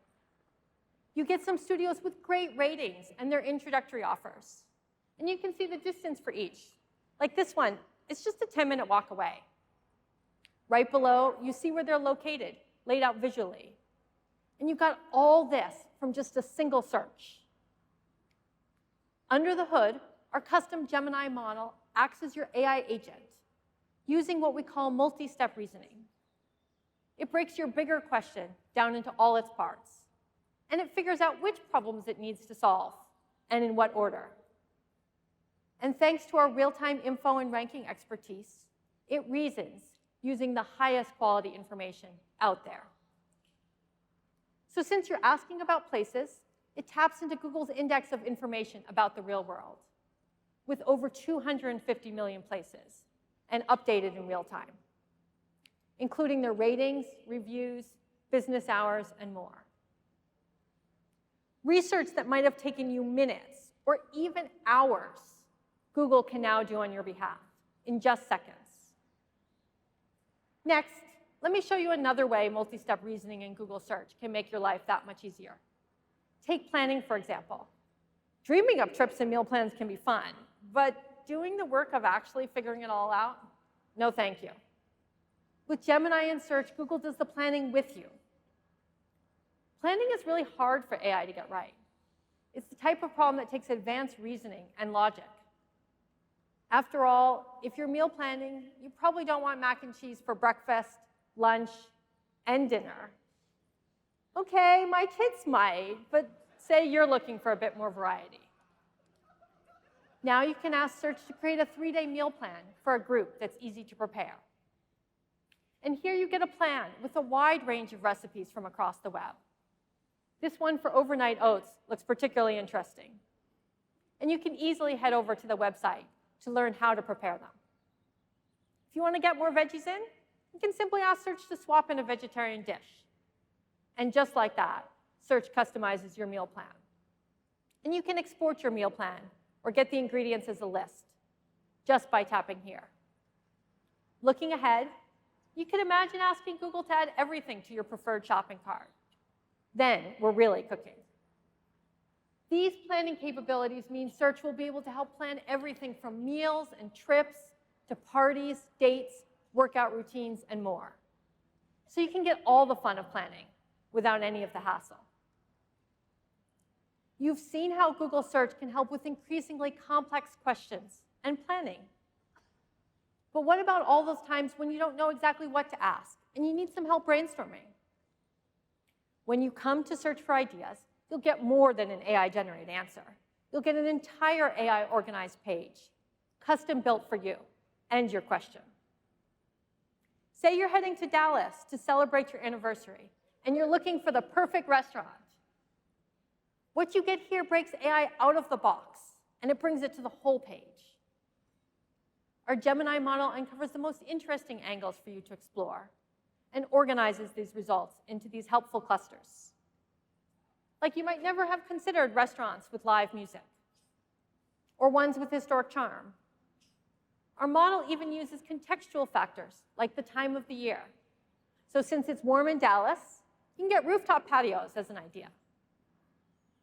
You get some studios with great ratings and their introductory offers. And you can see the distance for each. Like this one, it's just a 10-minute walk away. Right below, you see where they're located, laid out visually. And you've got all this from just a single search. Under the hood, our custom Gemini model acts as your AI agent, using what we call multi-step reasoning. It breaks your bigger question down into all its parts, and it figures out which problems it needs to solve, and in what order. And thanks to our real-time info and ranking expertise, it reasons using the highest quality information out there. So since you're asking about places, it taps into Google's index of information about the real world, with over 250 million places, and updated in real time, including their ratings, reviews, business hours, and more. Research that might have taken you minutes or even hours, Google can now do on your behalf in just seconds. Next, let me show you another way multi-step reasoning in Google Search can make your life that much easier. Take planning, for example. Dreaming up trips and meal plans can be fun, but doing the work of actually figuring it all out, no thank you. With Gemini and Search, Google does the planning with you. Planning is really hard for AI to get right. It's the type of problem that takes advanced reasoning and logic. After all, if you're meal planning, you probably don't want mac and cheese for breakfast, lunch, and dinner. Okay, my kids might, but say you're looking for a bit more variety. Now you can ask Search to create a 3-day meal plan for a group that's easy to prepare. And here you get a plan with a wide range of recipes from across the web. This one for overnight oats looks particularly interesting. And you can easily head over to the website to learn how to prepare them. If you want to get more veggies in, you can simply ask Search to swap in a vegetarian dish. And just like that, Search customizes your meal plan. And you can export your meal plan or get the ingredients as a list just by tapping here. Looking ahead, you could imagine asking Google to add everything to your preferred shopping cart. Then we're really cooking. These planning capabilities mean Search will be able to help plan everything from meals and trips to parties, dates, workout routines, and more. So you can get all the fun of planning without any of the hassle. You've seen how Google Search can help with increasingly complex questions and planning. But what about all those times when you don't know exactly what to ask and you need some help brainstorming? When you come to Search for ideas, you'll get more than an AI-generated answer. You'll get an entire AI-organized page, custom built for you and your question. Say you're heading to Dallas to celebrate your anniversary, and you're looking for the perfect restaurant. What you get here breaks AI out of the box, and it brings it to the whole page. Our Gemini model uncovers the most interesting angles for you to explore and organizes these results into these helpful clusters. Like you might never have considered restaurants with live music, or ones with historic charm. Our model even uses contextual factors, like the time of the year. So since it's warm in Dallas, you can get rooftop patios as an idea.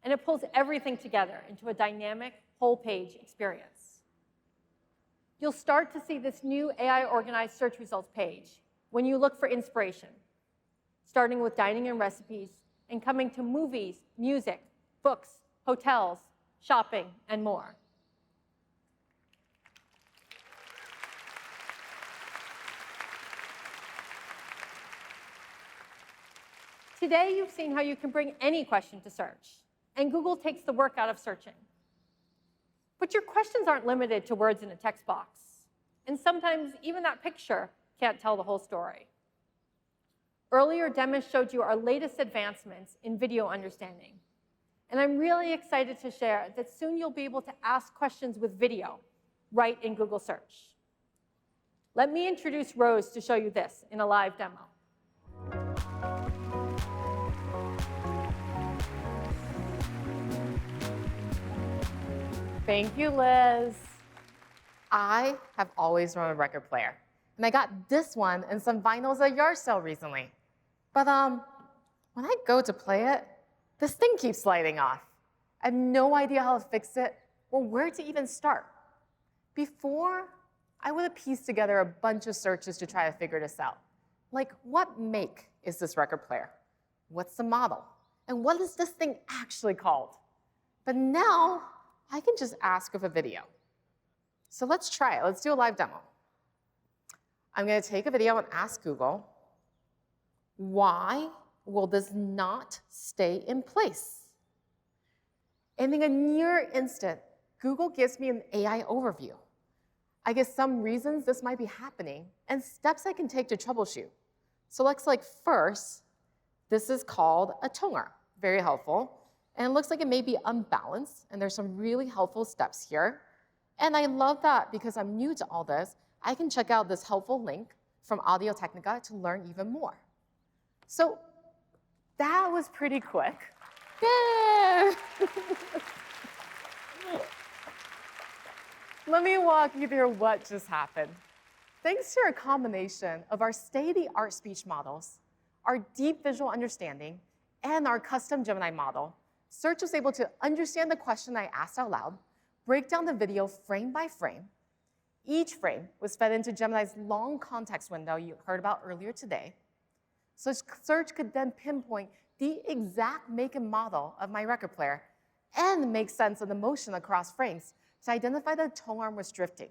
And it pulls everything together into a dynamic, whole-page experience. You'll start to see this new AI-organized search results page when you look for inspiration, starting with dining and recipes, and coming to movies, music, books, hotels, shopping, and more. Today, you've seen how you can bring any question to search, and Google takes the work out of searching. But your questions aren't limited to words in a text box. And sometimes even that picture can't tell the whole story. Earlier, Demis showed you our latest advancements in video understanding. And I'm really excited to share that soon you'll be able to ask questions with video right in Google Search. Let me introduce Rose to show you this in a live demo. Thank you, Liz. I have always run a record player, and I got this one and some vinyls at a yard sale recently. But when I go to play it, this thing keeps sliding off. I have no idea how to fix it or where to even start. Before, I would have pieced together a bunch of searches to try to figure this out. Like, what make is this record player? What's the model? And what is this thing actually called? But now, I can just ask with a video. So let's try it. Let's do a live demo. I'm going to take a video and ask Google, why will this not stay in place? And in a near instant, Google gives me an AI overview. I get some reasons this might be happening and steps I can take to troubleshoot. So looks like first, this is called a tone arm. Very helpful. And it looks like it may be unbalanced, and there's some really helpful steps here. And I love that because I'm new to all this, I can check out this helpful link from Audio Technica to learn even more. So that was pretty quick. Yay! Let me walk you through what just happened. Thanks to a combination of our state-of-the-art speech models, our deep visual understanding, and our custom Gemini model, Search was able to understand the question I asked out loud, break down the video frame by frame. Each frame was fed into Gemini's long context window you heard about earlier today. So Search could then pinpoint the exact make and model of my record player and make sense of the motion across frames to identify the tone arm was drifting.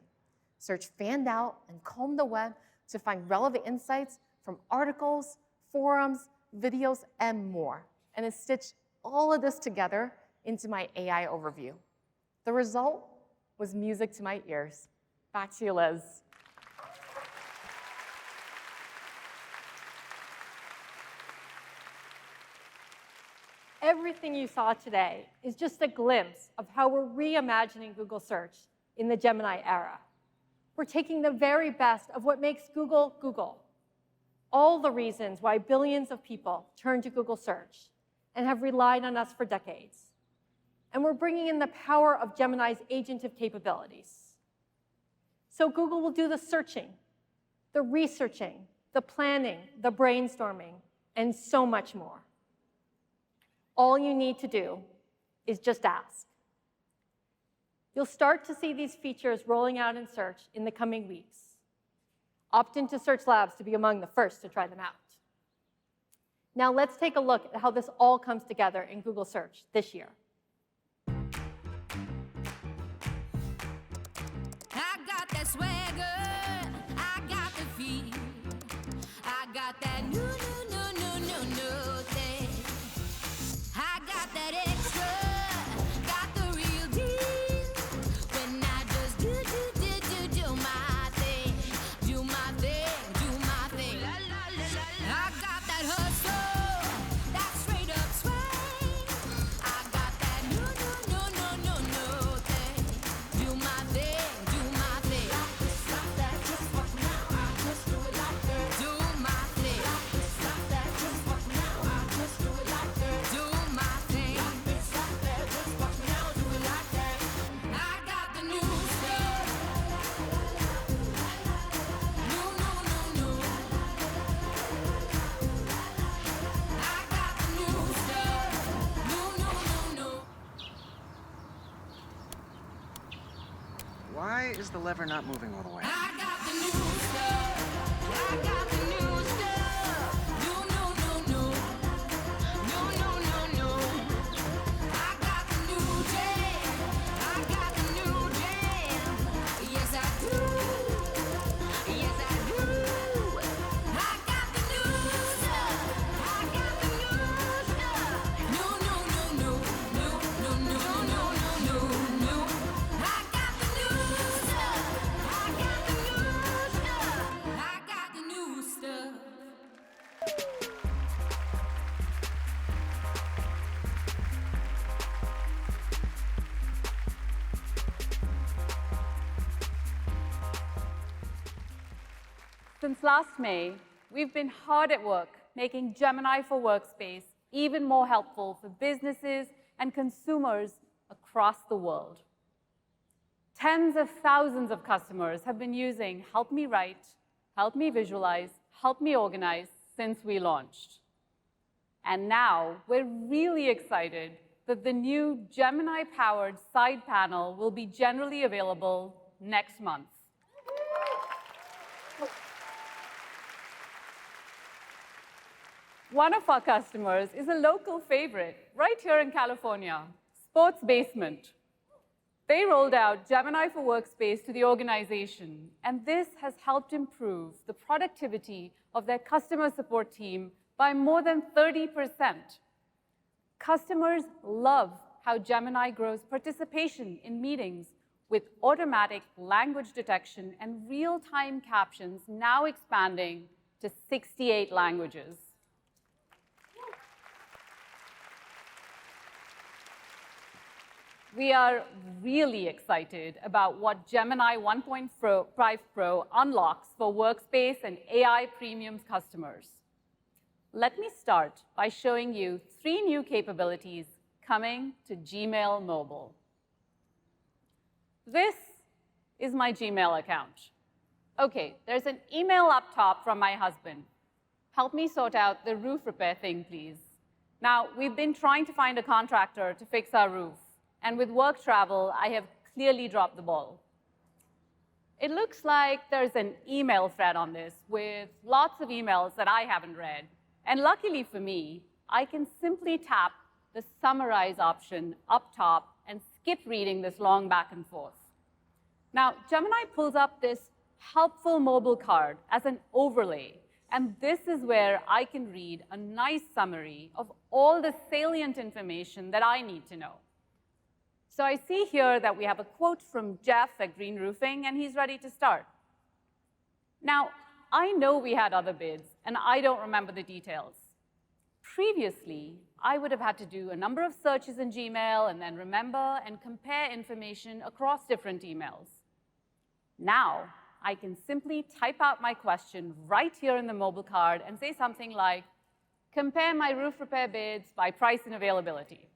Search fanned out and combed the web to find relevant insights from articles, forums, videos, and more. And it stitched all of this together into my AI overview. The result was music to my ears. Back to you, Liz. Everything you saw today is just a glimpse of how we're reimagining Google Search in the Gemini era. We're taking the very best of what makes Google, Google. All the reasons why billions of people turn to Google Search and have relied on us for decades. And we're bringing in the power of Gemini's agentive capabilities. So Google will do the searching, the researching, the planning, the brainstorming, and so much more. All you need to do is just ask. You'll start to see these features rolling out in Search in the coming weeks. Opt into Search Labs to be among the first to try them out. Now let's take a look at how this all comes together in Google Search this year. I got that swagger, I got the feel, I got that new thing. I got that extra, got the real deal. When I just do my thing, do my thing, do my thing. I got that hustle, that straight up swing. I got that no thing. Do my thing, do my thing. Stop that, just fuck now. I just do it like that. Do my thing. Stop that, just fuck now. I just do it like that. Do my thing. Stop that, just fuck now. Do it like that. I got the new stuff. No. I got the new stuff. No. Why is the lever not moving all the way? I got the new stuff. I got the new stuff. No. I got the new jam. I got the new jam. Yes, I do. I got the new stuff. I got the new Since last May, we've been hard at work making Gemini for Workspace even more helpful for businesses and consumers across the world. Tens of thousands of customers have been using Help Me Write, Help Me Visualize, Help Me Organize since we launched. And now we're really excited that the new Gemini-powered side panel will be generally available next month. One of our customers is a local favorite right here in California, Sports Basement. They rolled out Gemini for Workspace to the organization, and this has helped improve the productivity of their customer support team by more than 30%. Customers love how Gemini grows participation in meetings with automatic language detection and real-time captions now expanding to 68 languages. We are really excited about what Gemini 1.5 Pro unlocks for Workspace and AI Premium customers. Let me start by showing you 3 new capabilities coming to Gmail Mobile. This is my Gmail account. OK, there's an email up top from my husband. Help me sort out the roof repair thing, please. Now, we've been trying to find a contractor to fix our roof. And with work travel, I have clearly dropped the ball. It looks like there's an email thread on this with lots of emails that I haven't read. And luckily for me, I can simply tap the summarize option up top and skip reading this long back and forth. Now, Gemini pulls up this helpful mobile card as an overlay. And this is where I can read a nice summary of all the salient information that I need to know. So I see here that we have a quote from Jeff at Green Roofing, and he's ready to start. Now, I know we had other bids, and I don't remember the details. Previously, I would have had to do a number of searches in Gmail and then remember and compare information across different emails. Now, I can simply type out my question right here in the mobile card and say something like, compare my roof repair bids by price and availability.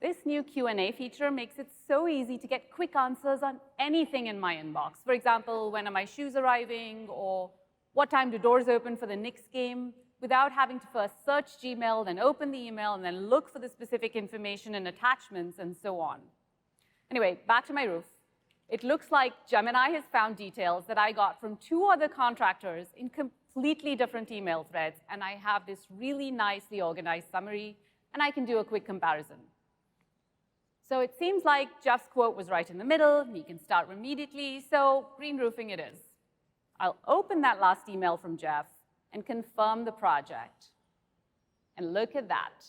This new Q&A feature makes it so easy to get quick answers on anything in my inbox. For example, when are my shoes arriving, or what time do doors open for the Knicks game, without having to first search Gmail, then open the email, and then look for the specific information and attachments, and so on. Anyway, back to my roof. It looks like Gemini has found details that I got from 2 other contractors in completely different email threads, and I have this really nicely organized summary, and I can do a quick comparison. So it seems like Jeff's quote was right in the middle. We can start immediately. So Green Roofing it is. I'll open that last email from Jeff and confirm the project. And look at that.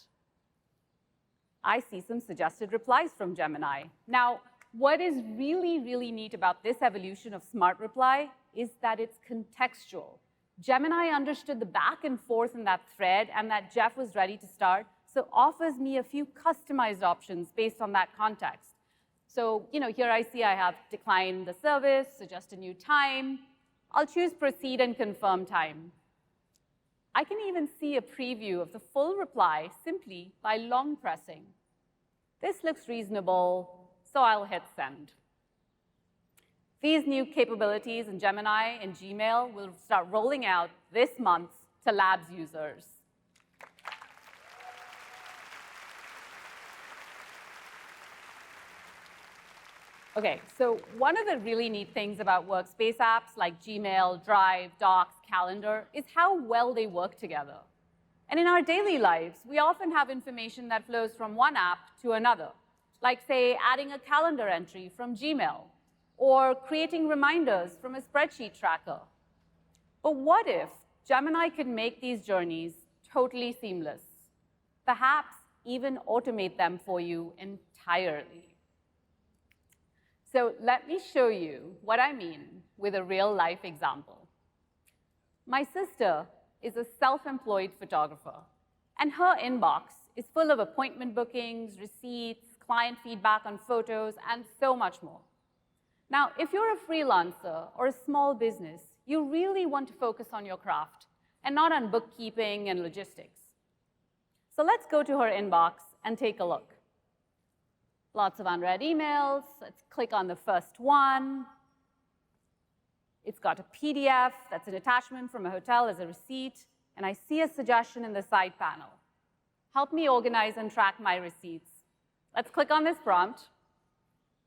I see some suggested replies from Gemini. Now, what is really, really neat about this evolution of Smart Reply is that it's contextual. Gemini understood the back and forth in that thread and that Jeff was ready to start, so offers me a few customized options based on that context. So here I see I have decline the service, suggest a new time. I'll choose proceed and confirm time. I can even see a preview of the full reply simply by long pressing. This looks reasonable, so I'll hit send. These new capabilities in Gemini and Gmail will start rolling out this month to Labs users. OK, so one of the really neat things about Workspace apps like Gmail, Drive, Docs, Calendar is how well they work together. And in our daily lives, we often have information that flows from one app to another, like, say, adding a calendar entry from Gmail or creating reminders from a spreadsheet tracker. But what if Gemini could make these journeys totally seamless, perhaps even automate them for you entirely? So let me show you what I mean with a real-life example. My sister is a self-employed photographer, and her inbox is full of appointment bookings, receipts, client feedback on photos, and so much more. Now, if you're a freelancer or a small business, you really want to focus on your craft and not on bookkeeping and logistics. So let's go to her inbox and take a look. Lots of unread emails. Let's click on the first one. It's got a PDF that's an attachment from a hotel as a receipt, and I see a suggestion in the side panel. Help me organize and track my receipts. Let's click on this prompt.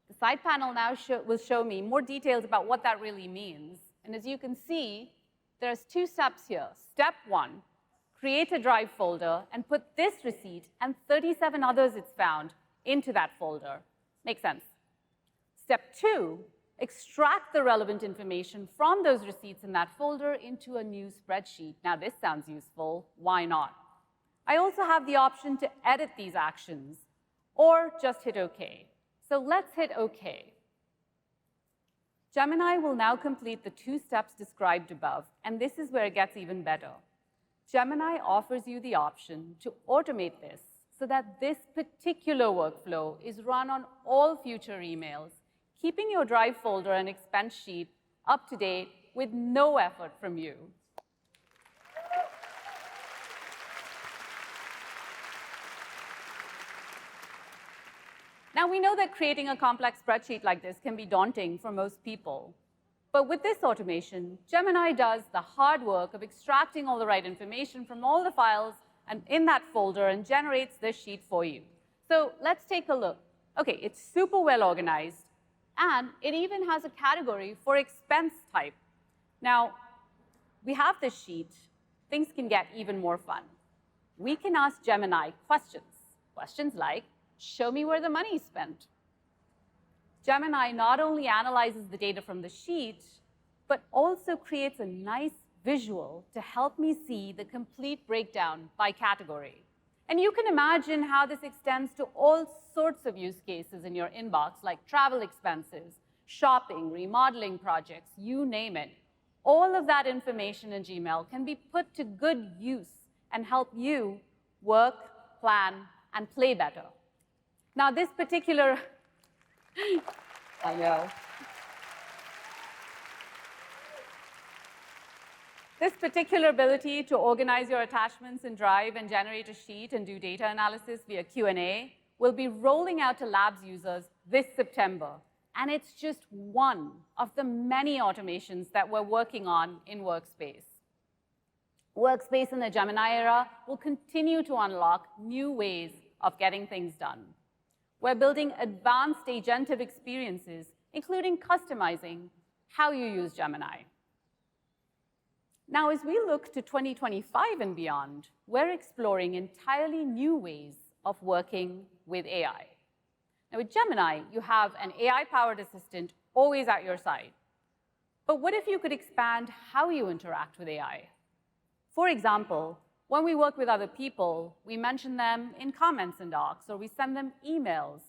The side panel now will show me more details about what that really means. And as you can see, there's 2 steps here. Step 1, create a Drive folder and put this receipt and 37 others it's found into that folder. Makes sense. Step 2, extract the relevant information from those receipts in that folder into a new spreadsheet. Now, this sounds useful. Why not? I also have the option to edit these actions or just hit OK. So let's hit OK. Gemini will now complete the 2 steps described above, and this is where it gets even better. Gemini offers you the option to automate this so that this particular workflow is run on all future emails, keeping your Drive folder and expense sheet up to date with no effort from you. Now, we know that creating a complex spreadsheet like this can be daunting for most people. But with this automation, Gemini does the hard work of extracting all the right information from all the files and in that folder and generates this sheet for you. So let's take a look. OK, it's super well organized, and it even has a category for expense type. Now, we have this sheet. Things can get even more fun. We can ask Gemini questions. Questions like, show me where the money is spent. Gemini not only analyzes the data from the sheet, but also creates a nice visual to help me see the complete breakdown by category. And you can imagine how this extends to all sorts of use cases in your inbox, like travel expenses, shopping, remodeling projects, you name it. All of that information in Gmail can be put to good use and help you work, plan, and play better. Now, this particular, I know. This particular ability to organize your attachments in Drive and generate a sheet and do data analysis via Q&A will be rolling out to Labs users this September. And it's just one of the many automations that we're working on in Workspace. Workspace in the Gemini era will continue to unlock new ways of getting things done. We're building advanced agentive experiences, including customizing how you use Gemini. Now, as we look to 2025 and beyond, we're exploring entirely new ways of working with AI. Now, with Gemini, you have an AI-powered assistant always at your side. But what if you could expand how you interact with AI? For example, when we work with other people, we mention them in comments in docs, or we send them emails.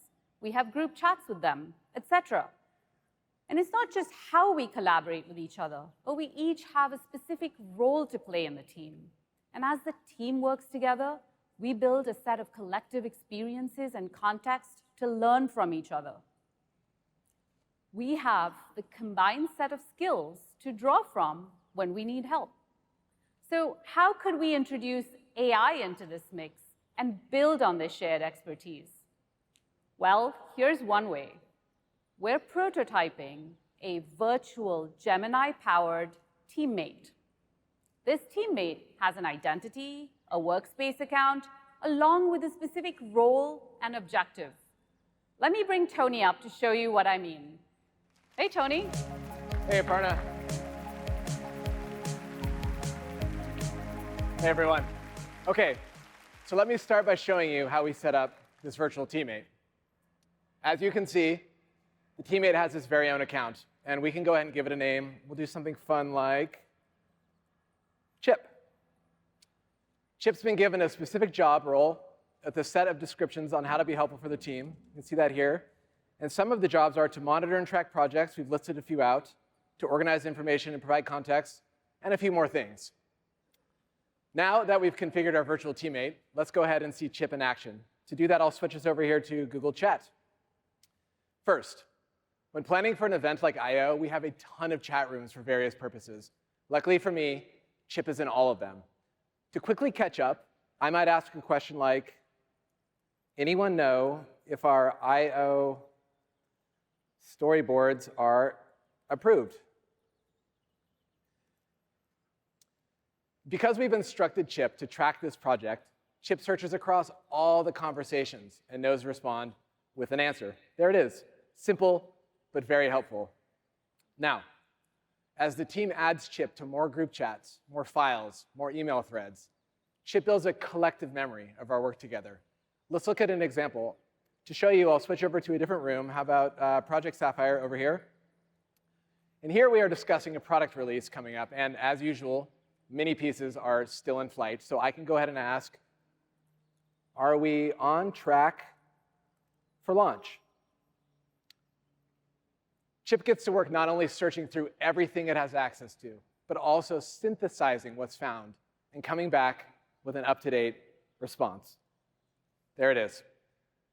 We have group chats with them, etc. And it's not just how we collaborate with each other, but we each have a specific role to play in the team. And as the team works together, we build a set of collective experiences and context to learn from each other. We have the combined set of skills to draw from when we need help. So how could we introduce AI into this mix and build on this shared expertise? Well, here's one way. We're prototyping a virtual Gemini-powered teammate. This teammate has an identity, a Workspace account, along with a specific role and objective. Let me bring Tony up to show you what I mean. Hey, Tony. Hey, Aparna. Hey, everyone. OK, so let me start by showing you how we set up this virtual teammate. As you can see, the teammate has its very own account. And we can go ahead and give it a name. We'll do something fun like Chip. Chip's been given a specific job role with a set of descriptions on how to be helpful for the team. You can see that here. And some of the jobs are to monitor and track projects. We've listed a few out, to organize information and provide context, and a few more things. Now that we've configured our virtual teammate, let's go ahead and see Chip in action. To do that, I'll switch us over here to Google Chat. First, When planning for an event like I/O, we have a ton of chat rooms for various purposes. Luckily for me, Chip is in all of them. To quickly catch up, I might ask a question like, anyone know if our I/O storyboards are approved? Because we've instructed Chip to track this project, Chip searches across all the conversations and knows to respond with an answer. There it is. Simple, but very helpful. Now, as the team adds Chip to more group chats, more files, more email threads, Chip builds a collective memory of our work together. Let's look at an example. To show you, I'll switch over to a different room. How about Project Sapphire over here? And here we are discussing a product release coming up. And as usual, many pieces are still in flight. So I can go ahead and ask, are we on track for launch? Chip gets to work not only searching through everything it has access to, but also synthesizing what's found and coming back with an up-to-date response. There it is.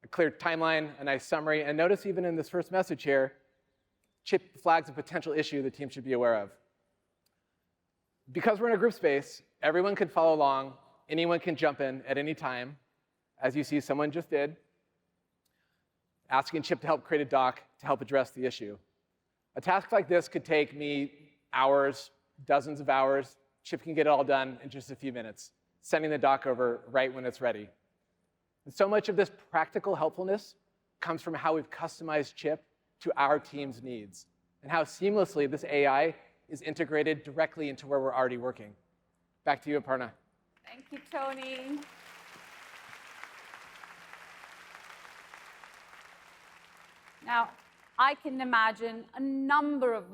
A clear timeline, a nice summary, and notice even in this first message here, Chip flags a potential issue the team should be aware of. Because we're in a group space, everyone can follow along, anyone can jump in at any time, as you see someone just did, asking Chip to help create a doc to help address the issue. A task like this could take me hours, dozens of hours. Chip can get it all done in just a few minutes, sending the doc over right when it's ready. And so much of this practical helpfulness comes from how we've customized Chip to our team's needs and how seamlessly this AI is integrated directly into where we're already working. Back to you, Aparna. Thank you, Tony. Now, I can imagine a number of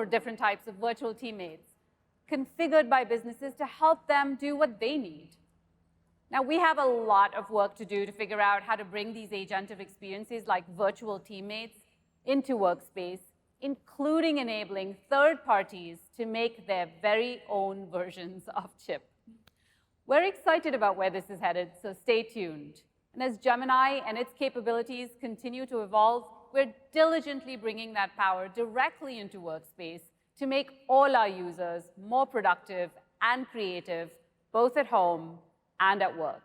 different types of virtual teammates configured by businesses to help them do what they need. Now, we have a lot of work to do to figure out how to bring these agentic experiences like virtual teammates into Workspace, including enabling third parties to make their very own versions of Chip. We're excited about where this is headed, so stay tuned. And as Gemini and its capabilities continue to evolve, we're diligently bringing that power directly into Workspace to make all our users more productive and creative, both at home and at work.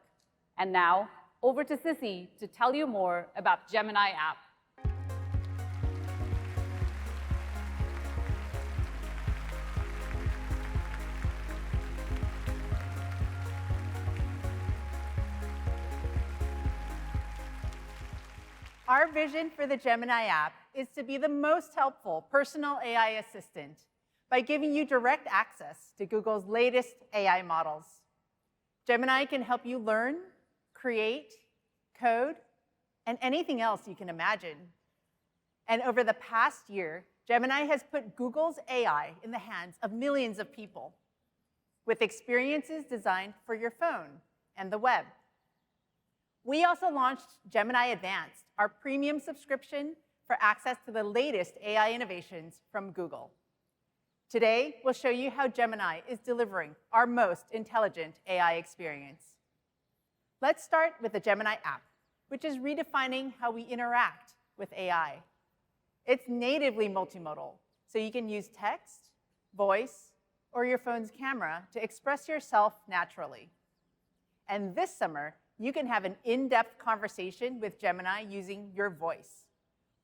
And now, over to Sissy to tell you more about Gemini App. Our vision for the Gemini app is to be the most helpful personal AI assistant by giving you direct access to Google's latest AI models. Gemini can help you learn, create, code, and anything else you can imagine. And over the past year, Gemini has put Google's AI in the hands of millions of people with experiences designed for your phone and the web. We also launched Gemini Advanced, our premium subscription for access to the latest AI innovations from Google. Today, we'll show you how Gemini is delivering our most intelligent AI experience. Let's start with the Gemini app, which is redefining how we interact with AI. It's natively multimodal, so you can use text, voice, or your phone's camera to express yourself naturally. And this summer, you can have an in-depth conversation with Gemini using your voice.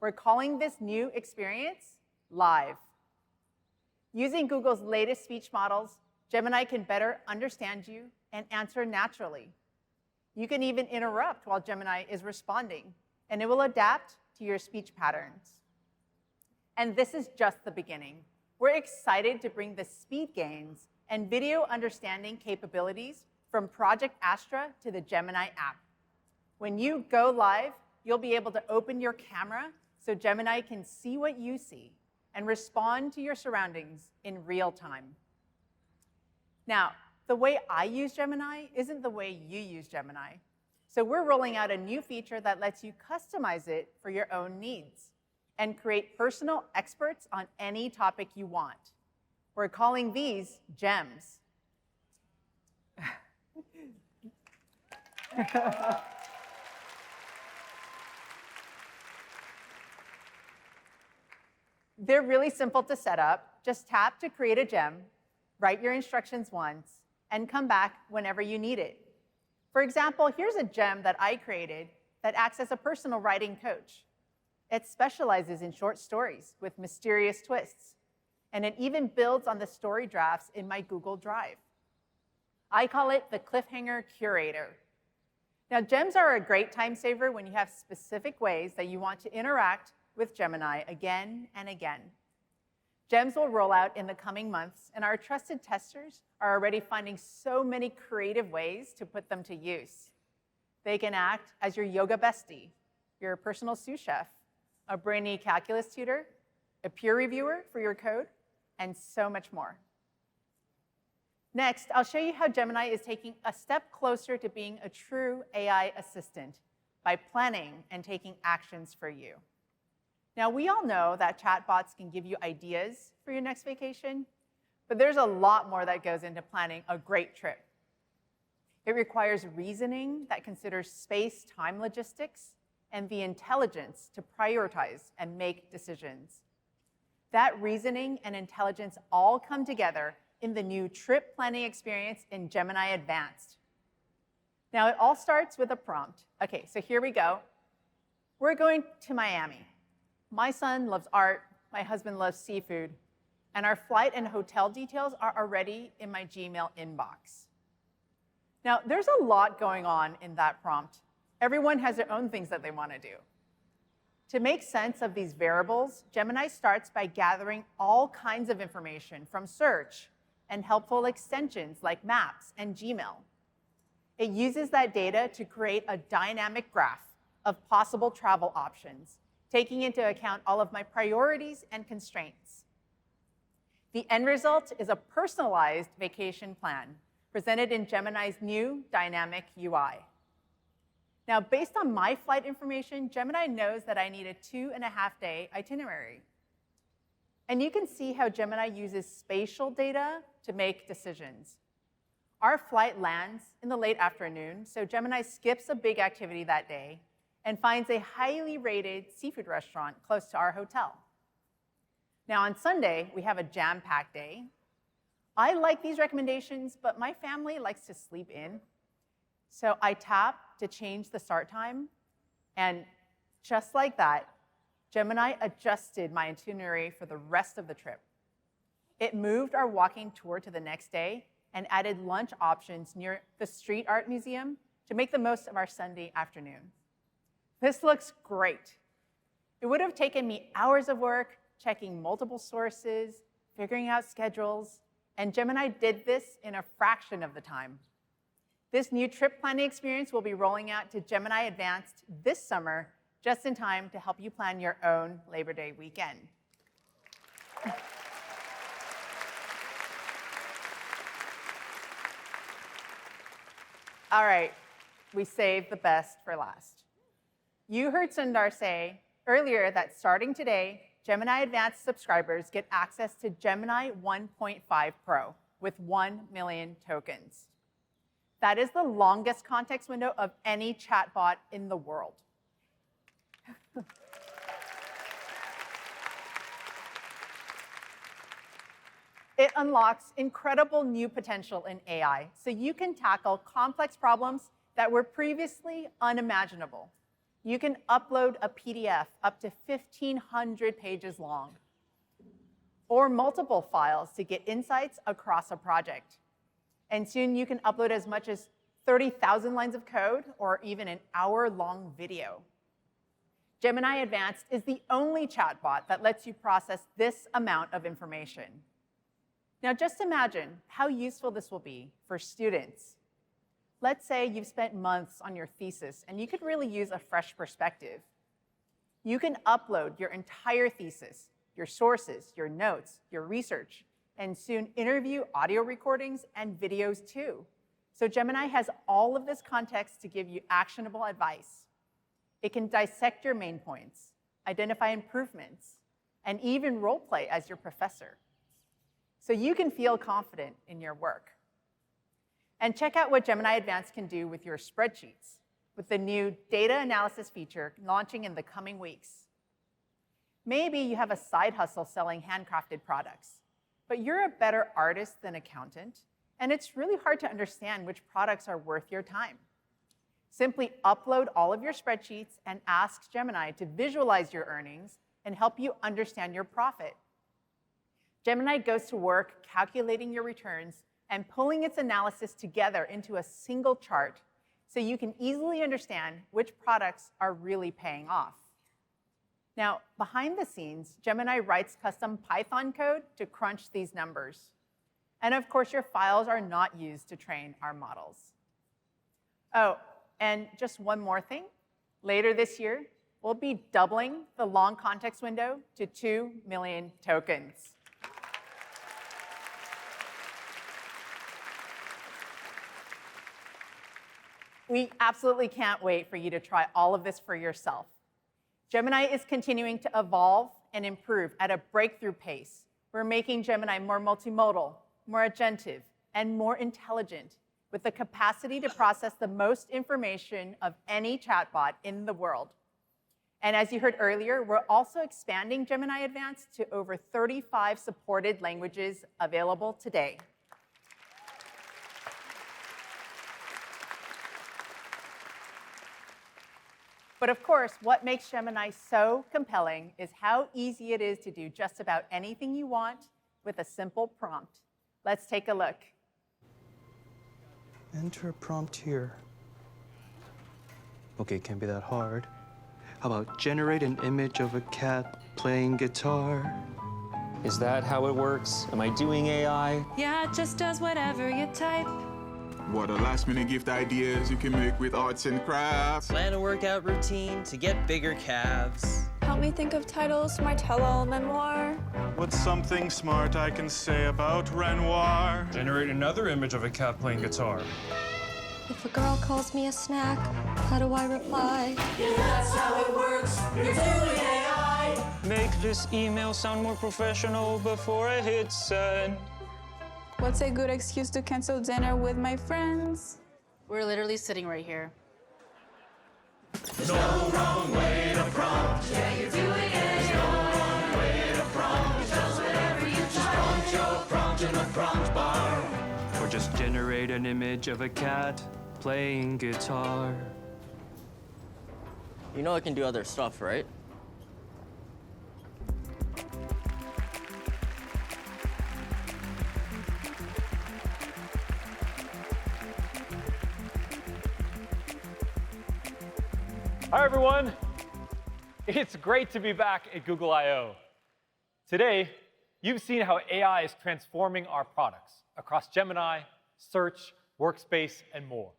We're calling this new experience Live. Using Google's latest speech models, Gemini can better understand you and answer naturally. You can even interrupt while Gemini is responding, and it will adapt to your speech patterns. And this is just the beginning. We're excited to bring the speed gains and video understanding capabilities from Project Astra to the Gemini app. When you go live, you'll be able to open your camera so Gemini can see what you see and respond to your surroundings in real time. Now, the way I use Gemini isn't the way you use Gemini. So we're rolling out a new feature that lets you customize it for your own needs and create personal experts on any topic you want. We're calling these gems. They're really simple to set up. Just tap to create a gem, write your instructions once, and come back whenever you need it. For example, here's a gem that I created that acts as a personal writing coach. It specializes in short stories with mysterious twists, and it even builds on the story drafts in my Google Drive. I call it the Cliffhanger Curator. Now, gems are a great time saver when you have specific ways that you want to interact with Gemini again and again. Gems will roll out in the coming months, and our trusted testers are already finding so many creative ways to put them to use. They can act as your yoga bestie, your personal sous chef, a brainy calculus tutor, a peer reviewer for your code, and so much more. Next, I'll show you how Gemini is taking a step closer to being a true AI assistant by planning and taking actions for you. Now, we all know that chatbots can give you ideas for your next vacation, but there's a lot more that goes into planning a great trip. It requires reasoning that considers space-time logistics and the intelligence to prioritize and make decisions. That reasoning and intelligence all come together in the new trip planning experience in Gemini Advanced. Now, it all starts with a prompt. OK, so here we go. We're going to Miami. My son loves art, my husband loves seafood, and our flight and hotel details are already in my Gmail inbox. Now, there's a lot going on in that prompt. Everyone has their own things that they want to do. To make sense of these variables, Gemini starts by gathering all kinds of information from search and helpful extensions like Maps and Gmail. It uses that data to create a dynamic graph of possible travel options, taking into account all of my priorities and constraints. The end result is a personalized vacation plan presented in Gemini's new dynamic UI. Now, based on my flight information, Gemini knows that I need a 2.5-day itinerary. And you can see how Gemini uses spatial data to make decisions. Our flight lands in the late afternoon, so Gemini skips a big activity that day and finds a highly rated seafood restaurant close to our hotel. Now, on Sunday, we have a jam-packed day. I like these recommendations, but my family likes to sleep in. So I tap to change the start time, and just like that, Gemini adjusted my itinerary for the rest of the trip. It moved our walking tour to the next day and added lunch options near the Street Art Museum to make the most of our Sunday afternoon. This looks great. It would have taken me hours of work, checking multiple sources, figuring out schedules, and Gemini did this in a fraction of the time. This new trip planning experience will be rolling out to Gemini Advanced this summer, just in time to help you plan your own Labor Day weekend. All right, we saved the best for last. You heard Sundar say earlier that starting today, Gemini Advanced subscribers get access to Gemini 1.5 Pro with 1 million tokens. That is the longest context window of any chatbot in the world. It unlocks incredible new potential in AI, so you can tackle complex problems that were previously unimaginable. You can upload a PDF up to 1,500 pages long, or multiple files to get insights across a project. And soon you can upload as much as 30,000 lines of code or even an hour-long video. Gemini Advanced is the only chatbot that lets you process this amount of information. Now just imagine how useful this will be for students. Let's say you've spent months on your thesis and you could really use a fresh perspective. You can upload your entire thesis, your sources, your notes, your research, and soon interview audio recordings and videos too. So Gemini has all of this context to give you actionable advice. It can dissect your main points, identify improvements, and even role play as your professor. So you can feel confident in your work. And check out what Gemini Advanced can do with your spreadsheets, with the new data analysis feature launching in the coming weeks. Maybe you have a side hustle selling handcrafted products, but you're a better artist than accountant, and it's really hard to understand which products are worth your time. Simply upload all of your spreadsheets and ask Gemini to visualize your earnings and help you understand your profit. Gemini goes to work calculating your returns and pulling its analysis together into a single chart so you can easily understand which products are really paying off. Now, behind the scenes, Gemini writes custom Python code to crunch these numbers. And of course, your files are not used to train our models. Oh, and just one more thing. Later this year, we'll be doubling the long context window to 2 million tokens. We absolutely can't wait for you to try all of this for yourself. Gemini is continuing to evolve and improve at a breakthrough pace. We're making Gemini more multimodal, more agentive, and more intelligent, with the capacity to process the most information of any chatbot in the world. And as you heard earlier, we're also expanding Gemini Advanced to over 35 supported languages available today. But of course, what makes Gemini so compelling is how easy it is to do just about anything you want with a simple prompt. Let's take a look. Enter a prompt here. Okay, can't be that hard. How about generate an image of a cat playing guitar? Is that how it works? Am I doing AI? Yeah, it just does whatever you type. What a last-minute gift ideas you can make with arts and crafts. Plan a workout routine to get bigger calves. Help me think of titles for my tell-all memoir. What's something smart I can say about Renoir? Generate another image of a cat playing guitar. If a girl calls me a snack, how do I reply? Yeah, that's how it works. You're doing AI. Make this email sound more professional before I hit send. What's a good excuse to cancel dinner with my friends? We're literally sitting right here. There's no wrong way to prompt. Yeah, you're doing it. There's no wrong way to prompt. It does whatever you just prompt your prompt in the prompt bar. Or just generate an image of a cat playing guitar. You know I can do other stuff, right? Hi, everyone. It's great to be back at Google I/O. Today, you've seen how AI is transforming our products across Gemini, Search, Workspace, and more.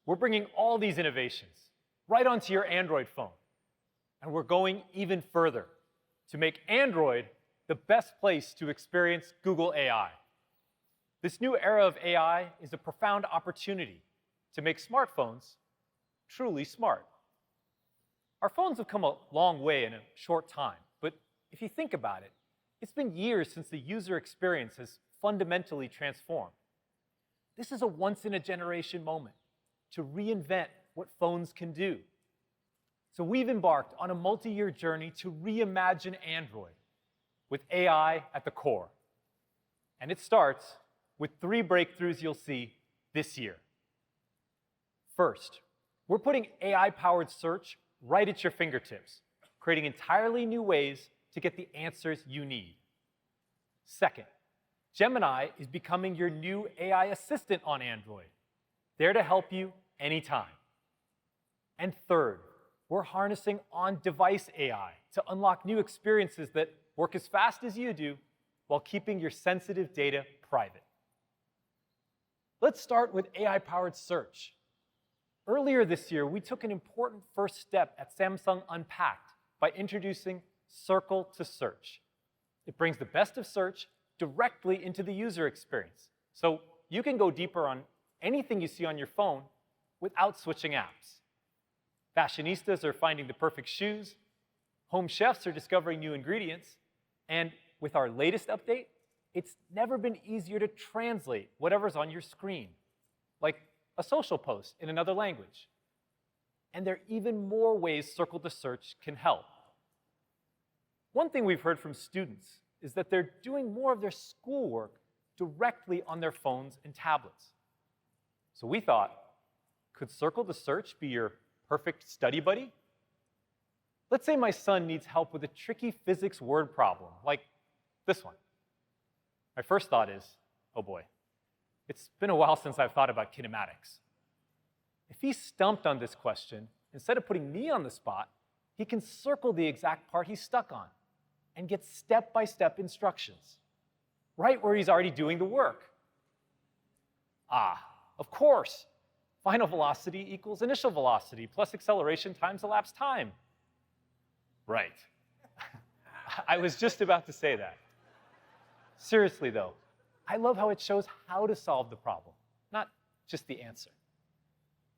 We're bringing all these innovations right onto your Android phone. And we're going even further to make Android the best place to experience Google AI. This new era of AI is a profound opportunity to make smartphones truly smart. Our phones have come a long way in a short time, but if you think about it, it's been years since the user experience has fundamentally transformed. This is a once-in-a-generation moment to reinvent what phones can do. So we've embarked on a multi-year journey to reimagine Android with AI at the core. And it starts with 3 breakthroughs you'll see this year. First, we're putting AI-powered search right at your fingertips, creating entirely new ways to get the answers you need. Second, Gemini is becoming your new AI assistant on Android, there to help you anytime. And third, we're harnessing on-device AI to unlock new experiences that work as fast as you do while keeping your sensitive data private. Let's start with AI-powered search. Earlier this year, we took an important first step at Samsung Unpacked by introducing Circle to Search. It brings the best of search directly into the user experience, so you can go deeper on anything you see on your phone without switching apps. Fashionistas are finding the perfect shoes, home chefs are discovering new ingredients, and with our latest update, it's never been easier to translate whatever's on your screen, like a social post in another language. And there are even more ways Circle to Search can help. One thing we've heard from students is that they're doing more of their schoolwork directly on their phones and tablets. So we thought, could Circle the Search be your perfect study buddy? Let's say my son needs help with a tricky physics word problem, like this one. My first thought is, oh boy, it's been a while since I've thought about kinematics. If he's stumped on this question, instead of putting me on the spot, he can circle the exact part he's stuck on and get step-by-step instructions, right where he's already doing the work. Ah, of course, final velocity equals initial velocity plus acceleration times elapsed time. Right. I was just about to say that. Seriously, though, I love how it shows how to solve the problem, not just the answer.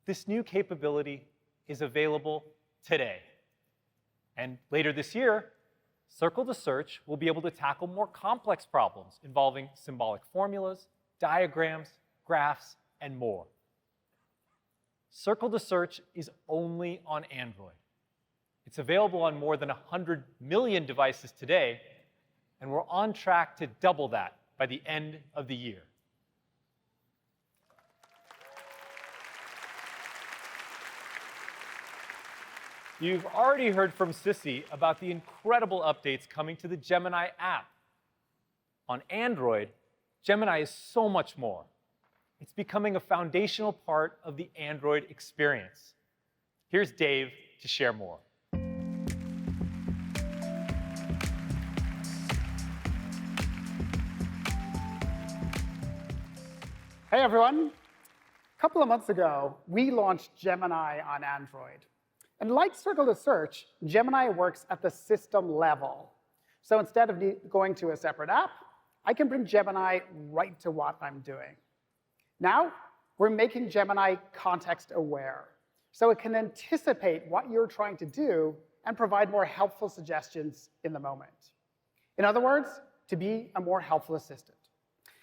This new capability is available today. And later this year, Circle the Search will be able to tackle more complex problems involving symbolic formulas, diagrams, graphs, and more. Circle the Search is only on Android. It's available on more than 100 million devices today, and we're on track to double that by the end of the year. You've already heard from Sissy about the incredible updates coming to the Gemini app. On Android, Gemini is so much more. It's becoming a foundational part of the Android experience. Here's Dave to share more. Hey everyone. A couple of months ago, we launched Gemini on Android. And like Circle the Search, Gemini works at the system level. So instead of going to a separate app, I can bring Gemini right to what I'm doing. Now, we're making Gemini context aware, so it can anticipate what you're trying to do and provide more helpful suggestions in the moment. In other words, to be a more helpful assistant.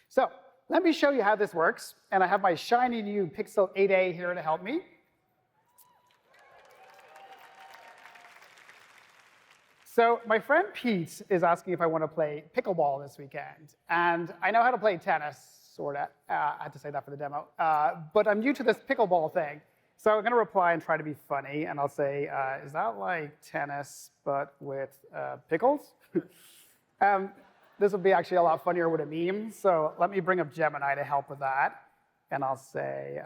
So let me show you how this works. And I have my shiny new Pixel 8a here to help me. So my friend Pete is asking if I want to play pickleball this weekend. And I know how to play tennis, sort of. I had to say that for the demo. But I'm new to this pickleball thing. So I'm going to reply and try to be funny. And I'll say, is that like tennis, but with pickles? This would be actually a lot funnier with a meme. So let me bring up Gemini to help with that. And I'll say,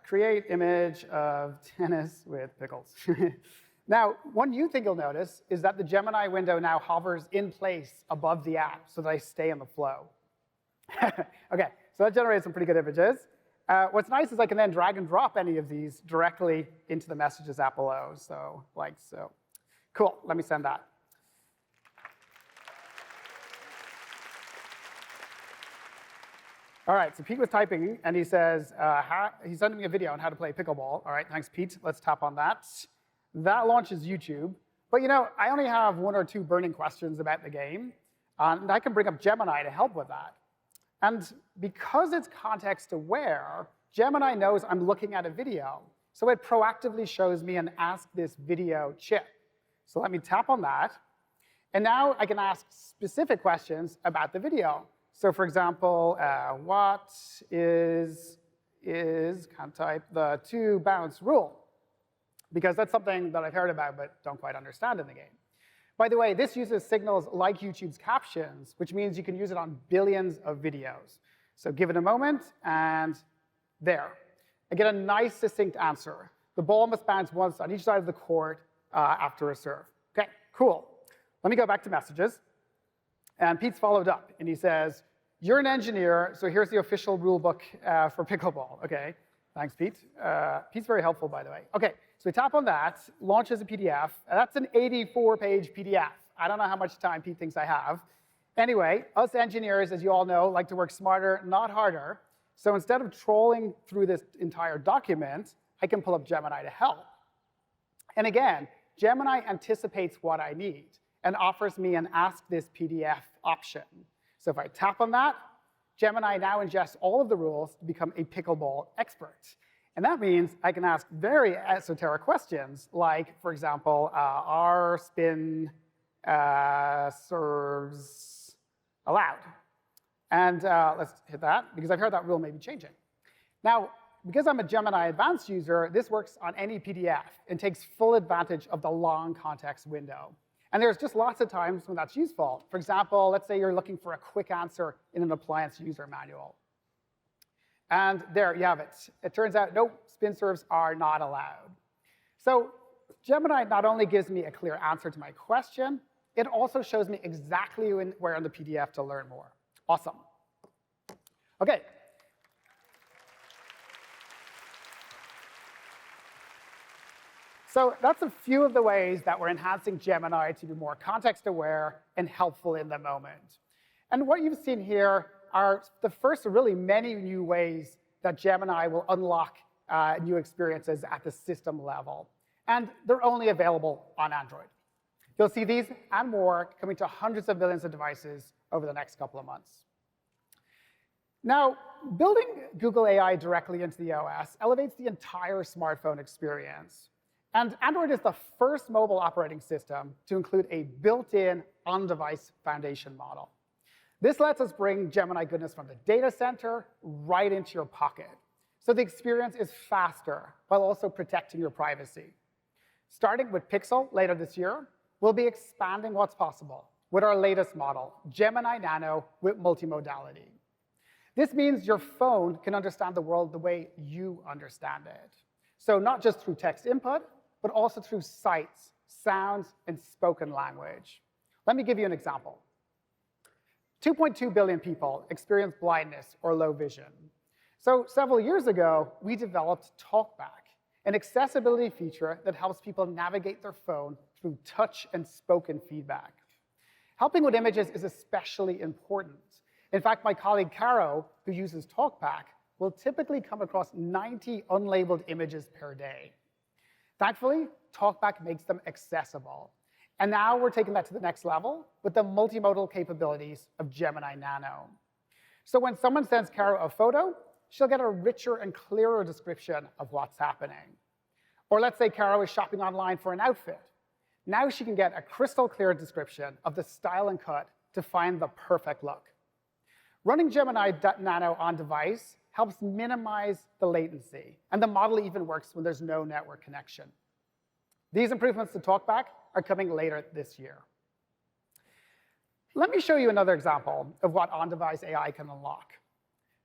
create image of tennis with pickles. Now, one new thing you'll notice is that the Gemini window now hovers in place above the app so that I stay in the flow. OK, so that generates some pretty good images. What's nice is I can then drag and drop any of these directly into the Messages app below. So like so. Cool, let me send that. All right, so Pete was typing, and he says, he's sending me a video on how to play pickleball. All right, thanks, Pete. Let's tap on that. That launches YouTube. But you know, I only have 1 or 2 burning questions about the game, and I can bring up Gemini to help with that. And because it's context aware, Gemini knows I'm looking at a video. So it proactively shows me an Ask This Video chip. So let me tap on that. And now I can ask specific questions about the video. So for example, what is can't type, the 2 bounce rule? Because that's something that I've heard about but don't quite understand in the game. By the way, this uses signals like YouTube's captions, which means you can use it on billions of videos. So give it a moment, and there. I get a nice, succinct answer. The ball must bounce once on each side of the court after a serve. OK, cool. Let me go back to Messages. And Pete's followed up, and he says, you're an engineer, so here's the official rule book for pickleball. OK, thanks, Pete. Pete's very helpful, by the way. OK. So we tap on that, launches a PDF. That's an 84-page PDF. I don't know how much time Pete thinks I have. Anyway, us engineers, as you all know, like to work smarter, not harder. So instead of trolling through this entire document, I can pull up Gemini to help. And again, Gemini anticipates what I need and offers me an Ask This PDF option. So if I tap on that, Gemini now ingests all of the rules to become a pickleball expert. And that means I can ask very esoteric questions like, for example, are spin serves allowed. And let's hit that, because I've heard that rule may be changing. Now, because I'm a Gemini Advanced user, this works on any PDF and takes full advantage of the long context window. And there's just lots of times when that's useful. For example, let's say you're looking for a quick answer in an appliance user manual. And there you have it. It turns out, nope, spin serves are not allowed. So Gemini not only gives me a clear answer to my question, it also shows me exactly where in the PDF to learn more. Awesome. OK. So that's a few of the ways that we're enhancing Gemini to be more context-aware and helpful in the moment. And what you've seen here are the first of really many new ways that Gemini will unlock new experiences at the system level. And they're only available on Android. You'll see these and more coming to hundreds of millions of devices over the next couple of months. Now, building Google AI directly into the OS elevates the entire smartphone experience. And Android is the first mobile operating system to include a built-in on-device foundation model. This lets us bring Gemini goodness from the data center right into your pocket. So the experience is faster while also protecting your privacy. Starting with Pixel later this year, we'll be expanding what's possible with our latest model, Gemini Nano with multimodality. This means your phone can understand the world the way you understand it. So not just through text input, but also through sights, sounds, and spoken language. Let me give you an example. 2.2 billion people experience blindness or low vision. So several years ago, we developed TalkBack, an accessibility feature that helps people navigate their phone through touch and spoken feedback. Helping with images is especially important. In fact, my colleague Caro, who uses TalkBack, will typically come across 90 unlabeled images per day. Thankfully, TalkBack makes them accessible. And now we're taking that to the next level with the multimodal capabilities of Gemini Nano. So when someone sends Caro a photo, she'll get a richer and clearer description of what's happening. Or let's say Caro is shopping online for an outfit. Now she can get a crystal clear description of the style and cut to find the perfect look. Running Gemini Nano on device helps minimize the latency, and the model even works when there's no network connection. These improvements to TalkBack are coming later this year. Let me show you another example of what on-device AI can unlock.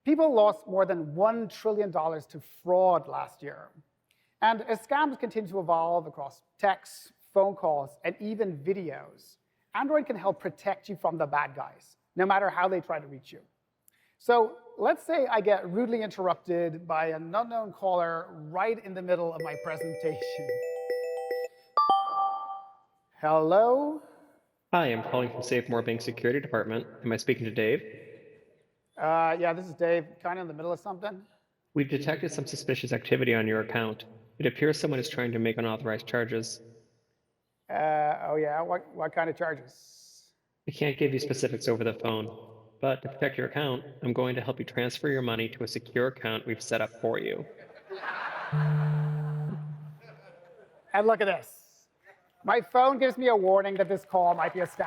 People lost more than $1 trillion to fraud last year. And as scams continue to evolve across texts, phone calls, and even videos, Android can help protect you from the bad guys, no matter how they try to reach you. So let's say I get rudely interrupted by an unknown caller right in the middle of my presentation. Hello? Hi, I'm calling from Safemore Bank Security Department. Am I speaking to Dave? Yeah, this is Dave, kind of in the middle of something. We've detected some suspicious activity on your account. It appears someone is trying to make unauthorized charges. Oh yeah, what kind of charges? I can't give you specifics over the phone, but to protect your account, I'm going to help you transfer your money to a secure account we've set up for you. And look at this. My phone gives me a warning that this call might be a scam.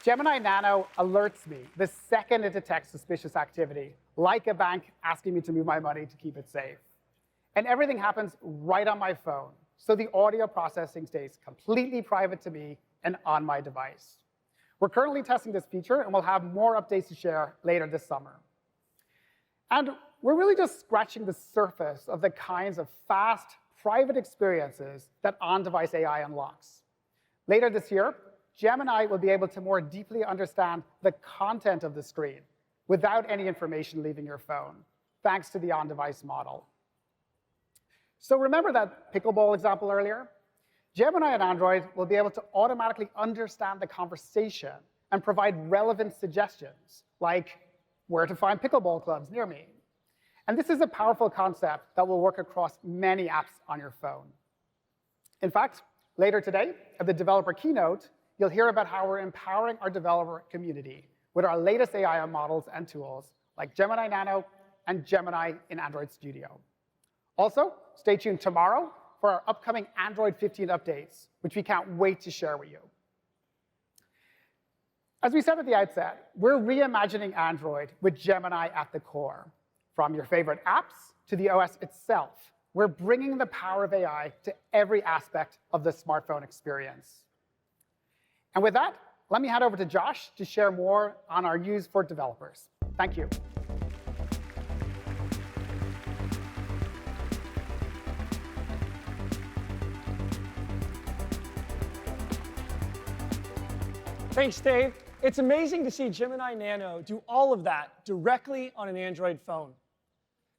Gemini Nano alerts me the second it detects suspicious activity, like a bank asking me to move my money to keep it safe. And everything happens right on my phone, so the audio processing stays completely private to me and on my device. We're currently testing this feature, and we'll have more updates to share later this summer. And we're really just scratching the surface of the kinds of fast, private experiences that on-device AI unlocks. Later this year, Gemini will be able to more deeply understand the content of the screen without any information leaving your phone, thanks to the on-device model. So remember that pickleball example earlier? Gemini and Android will be able to automatically understand the conversation and provide relevant suggestions, like where to find pickleball clubs near me. And this is a powerful concept that will work across many apps on your phone. In fact, later today, at the developer Keynote, you'll hear about how we're empowering our developer community with our latest AI models and tools like Gemini Nano and Gemini in Android Studio. Also, stay tuned tomorrow for our upcoming Android 15 updates, which we can't wait to share with you. As we said at the outset, we're reimagining Android with Gemini at the core. From your favorite apps to the OS itself, we're bringing the power of AI to every aspect of the smartphone experience. And with that, let me hand over to Josh to share more on our news for developers. Thank you. Thanks, Dave. It's amazing to see Gemini Nano do all of that directly on an Android phone.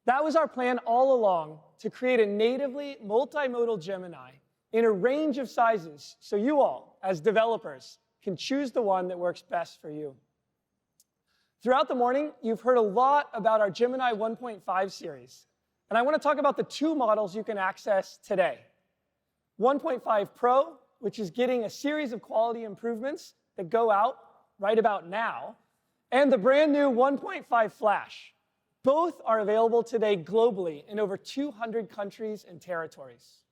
That was our plan all along, to create a natively multimodal Gemini in a range of sizes so you all, as developers, can choose the one that works best for you. Throughout the morning, you've heard a lot about our Gemini 1.5 series, and I want to talk about the two models you can access today. 1.5 Pro, which is getting a series of quality improvements that go out right about now, and the brand new 1.5 Flash. Both are available today globally in over 200 countries and territories.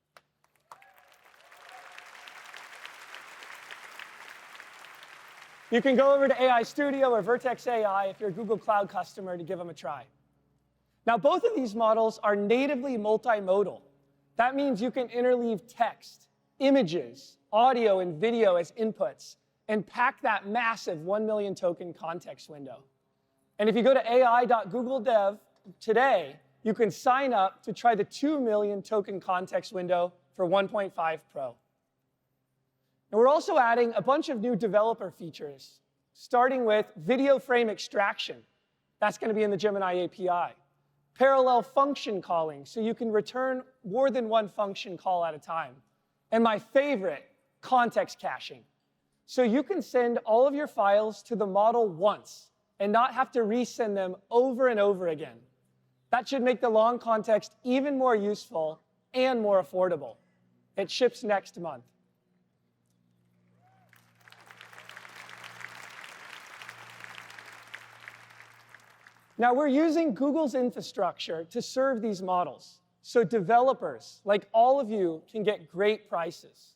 You can go over to AI Studio or Vertex AI if you're a Google Cloud customer to give them a try. Now, both of these models are natively multimodal. That means you can interleave text, images, audio, and video as inputs, and pack that massive 1 million token context window. And if you go to ai.google.dev today, you can sign up to try the 2 million token context window for 1.5 Pro. And we're also adding a bunch of new developer features, starting with video frame extraction. That's going to be in the Gemini API. Parallel function calling, so you can return more than one function call at a time. And my favorite, context caching. So you can send all of your files to the model once and not have to resend them over and over again. That should make the long context even more useful and more affordable. It ships next month. Now, we're using Google's infrastructure to serve these models, so developers, like all of you, can get great prices.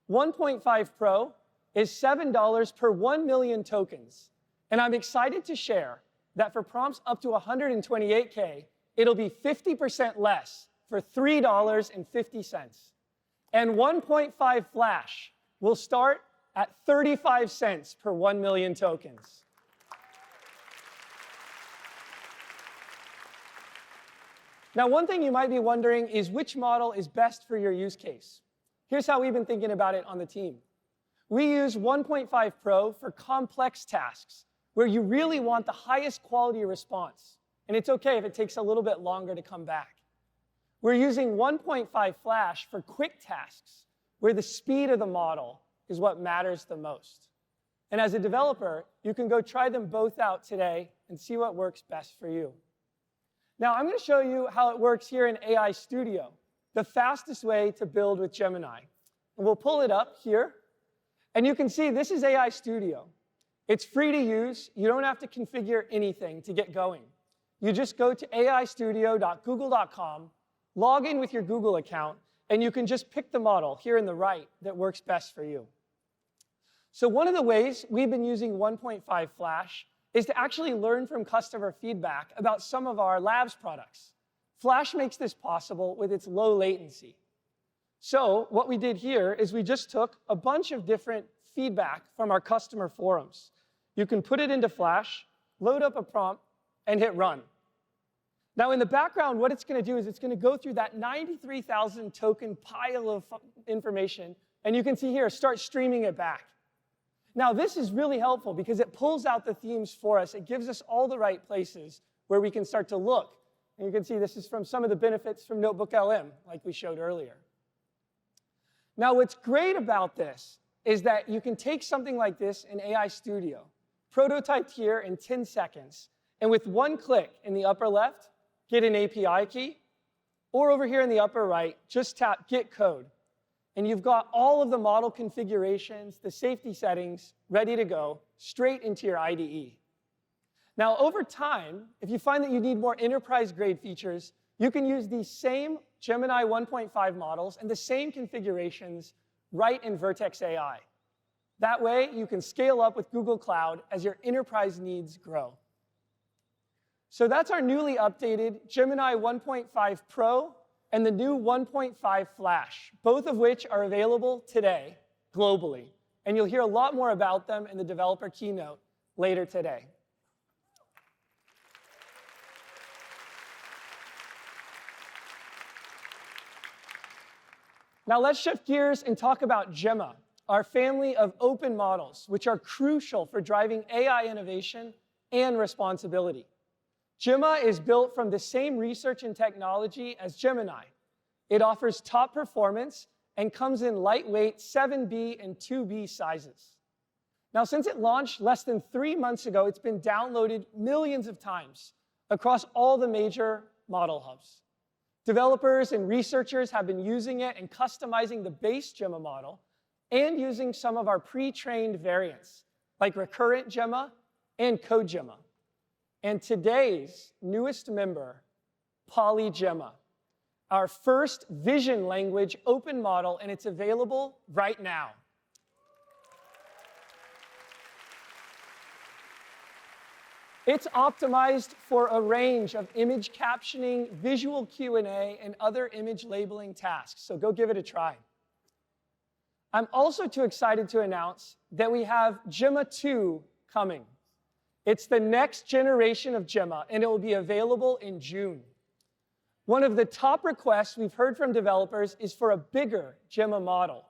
1.5 Pro is $7 per 1 million tokens. And I'm excited to share that for prompts up to 128K, it'll be 50% less for $3.50. And 1.5 Flash will start at 35 cents per 1 million tokens. Now, one thing you might be wondering is which model is best for your use case. Here's how we've been thinking about it on the team. We use 1.5 Pro for complex tasks where you really want the highest quality response. And it's OK if it takes a little bit longer to come back. We're using 1.5 Flash for quick tasks where the speed of the model is what matters the most. And as a developer, you can go try them both out today and see what works best for you. Now, I'm going to show you how it works here in AI Studio, the fastest way to build with Gemini. And we'll pull it up here. And you can see this is AI Studio. It's free to use. You don't have to configure anything to get going. You just go to aistudio.google.com, log in with your Google account, and you can just pick the model here in the right that works best for you. So one of the ways we've been using 1.5 Flash is to actually learn from customer feedback about some of our labs products. Flash makes this possible with its low latency. So what we did here is we just took a bunch of different feedback from our customer forums. You can put it into Flash, load up a prompt, and hit run. Now, in the background, what it's going to do is it's going to go through that 93,000 token pile of information, and you can see here, start streaming it back. Now, this is really helpful because it pulls out the themes for us. It gives us all the right places where we can start to look. And you can see this is from some of the benefits from Notebook LM, like we showed earlier. Now, what's great about this is that you can take something like this in AI Studio, prototyped here in 10 seconds, and with one click in the upper left, get an API key, or over here in the upper right, just tap Get Code. And you've got all of the model configurations, the safety settings, ready to go, straight into your IDE. Now, over time, if you find that you need more enterprise-grade features, you can use these same Gemini 1.5 models and the same configurations right in Vertex AI. That way, you can scale up with Google Cloud as your enterprise needs grow. So that's our newly updated Gemini 1.5 Pro and the new 1.5 Flash, both of which are available today globally. And you'll hear a lot more about them in the developer keynote later today. Now let's shift gears and talk about Gemma, our family of open models, which are crucial for driving AI innovation and responsibility. Gemma is built from the same research and technology as Gemini. It offers top performance and comes in lightweight 7B and 2B sizes. Now, since it launched less than 3 months ago, it's been downloaded millions of times across all the major model hubs. Developers and researchers have been using it and customizing the base Gemma model and using some of our pre-trained variants, like Recurrent Gemma and CodeGemma. And today's newest member, PolyGemma, our first vision language open model, and it's available right now. It's optimized for a range of image captioning, visual Q&A, and other image labeling tasks, so go give it a try. I'm also too excited to announce that we have Gemma 2 coming. It's the next generation of Gemma, and it will be available in June. One of the top requests we've heard from developers is for a bigger Gemma model,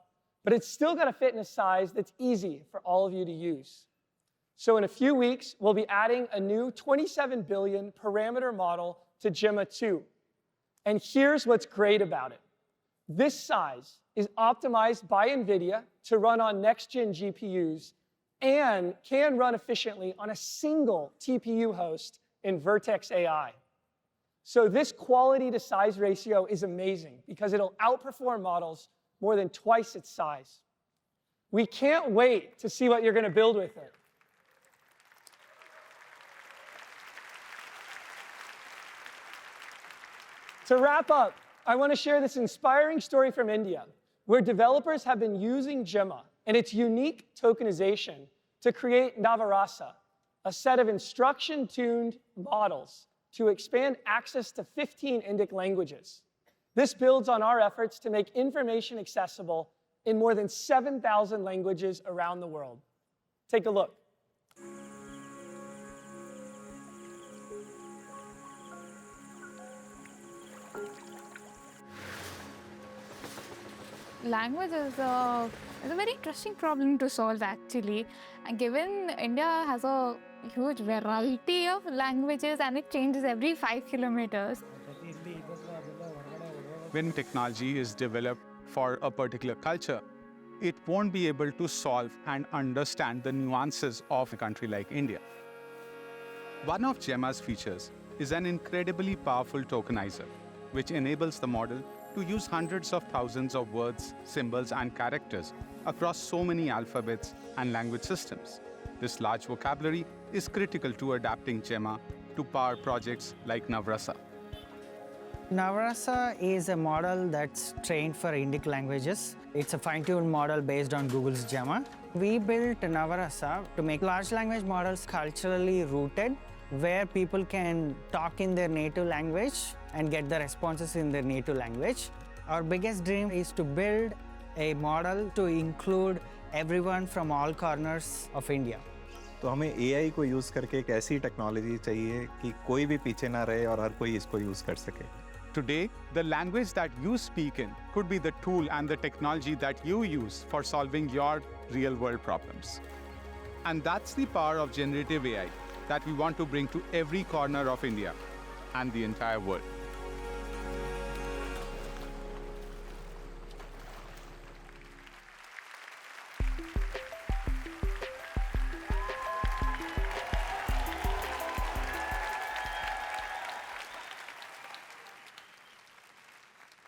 but it's still got to fit in a size that's easy for all of you to use. So in a few weeks, we'll be adding a new 27 billion parameter model to Gemma 2. And here's what's great about it. This size is optimized by NVIDIA to run on next-gen GPUs and can run efficiently on a single TPU host in Vertex AI. So this quality to size ratio is amazing because it'll outperform models more than twice its size. We can't wait to see what you're going to build with it. To wrap up, I want to share this inspiring story from India, where developers have been using Gemma and its unique tokenization to create Navarasa, a set of instruction-tuned models to expand access to 15 Indic languages. This builds on our efforts to make information accessible in more than 7,000 languages around the world. Take a look. Language is a very interesting problem to solve, actually. And given India has a huge variety of languages and it changes every 5 kilometers. When technology is developed for a particular culture, it won't be able to solve and understand the nuances of a country like India. One of Gemma's features is an incredibly powerful tokenizer, which enables the model to use hundreds of thousands of words, symbols, and characters across so many alphabets and language systems. This large vocabulary is critical to adapting Gemma to power projects like Navrasa. Navrasa is a model that's trained for Indic languages. It's a fine-tuned model based on Google's Gemma. We built Navrasa to make large language models culturally rooted, where people can talk in their native language and get the responses in their native language. Our biggest dream is to build a model to include everyone from all corners of India. तो हमें AI को use करके एक ऐसी technology चाहिए कि कोई भी पीछे ना रहे और हर कोई इसको यूज़ कर सके. Today, the language that you speak in could be the tool and the technology that you use for solving your real-world problems. And that's the power of generative AI that we want to bring to every corner of India and the entire world.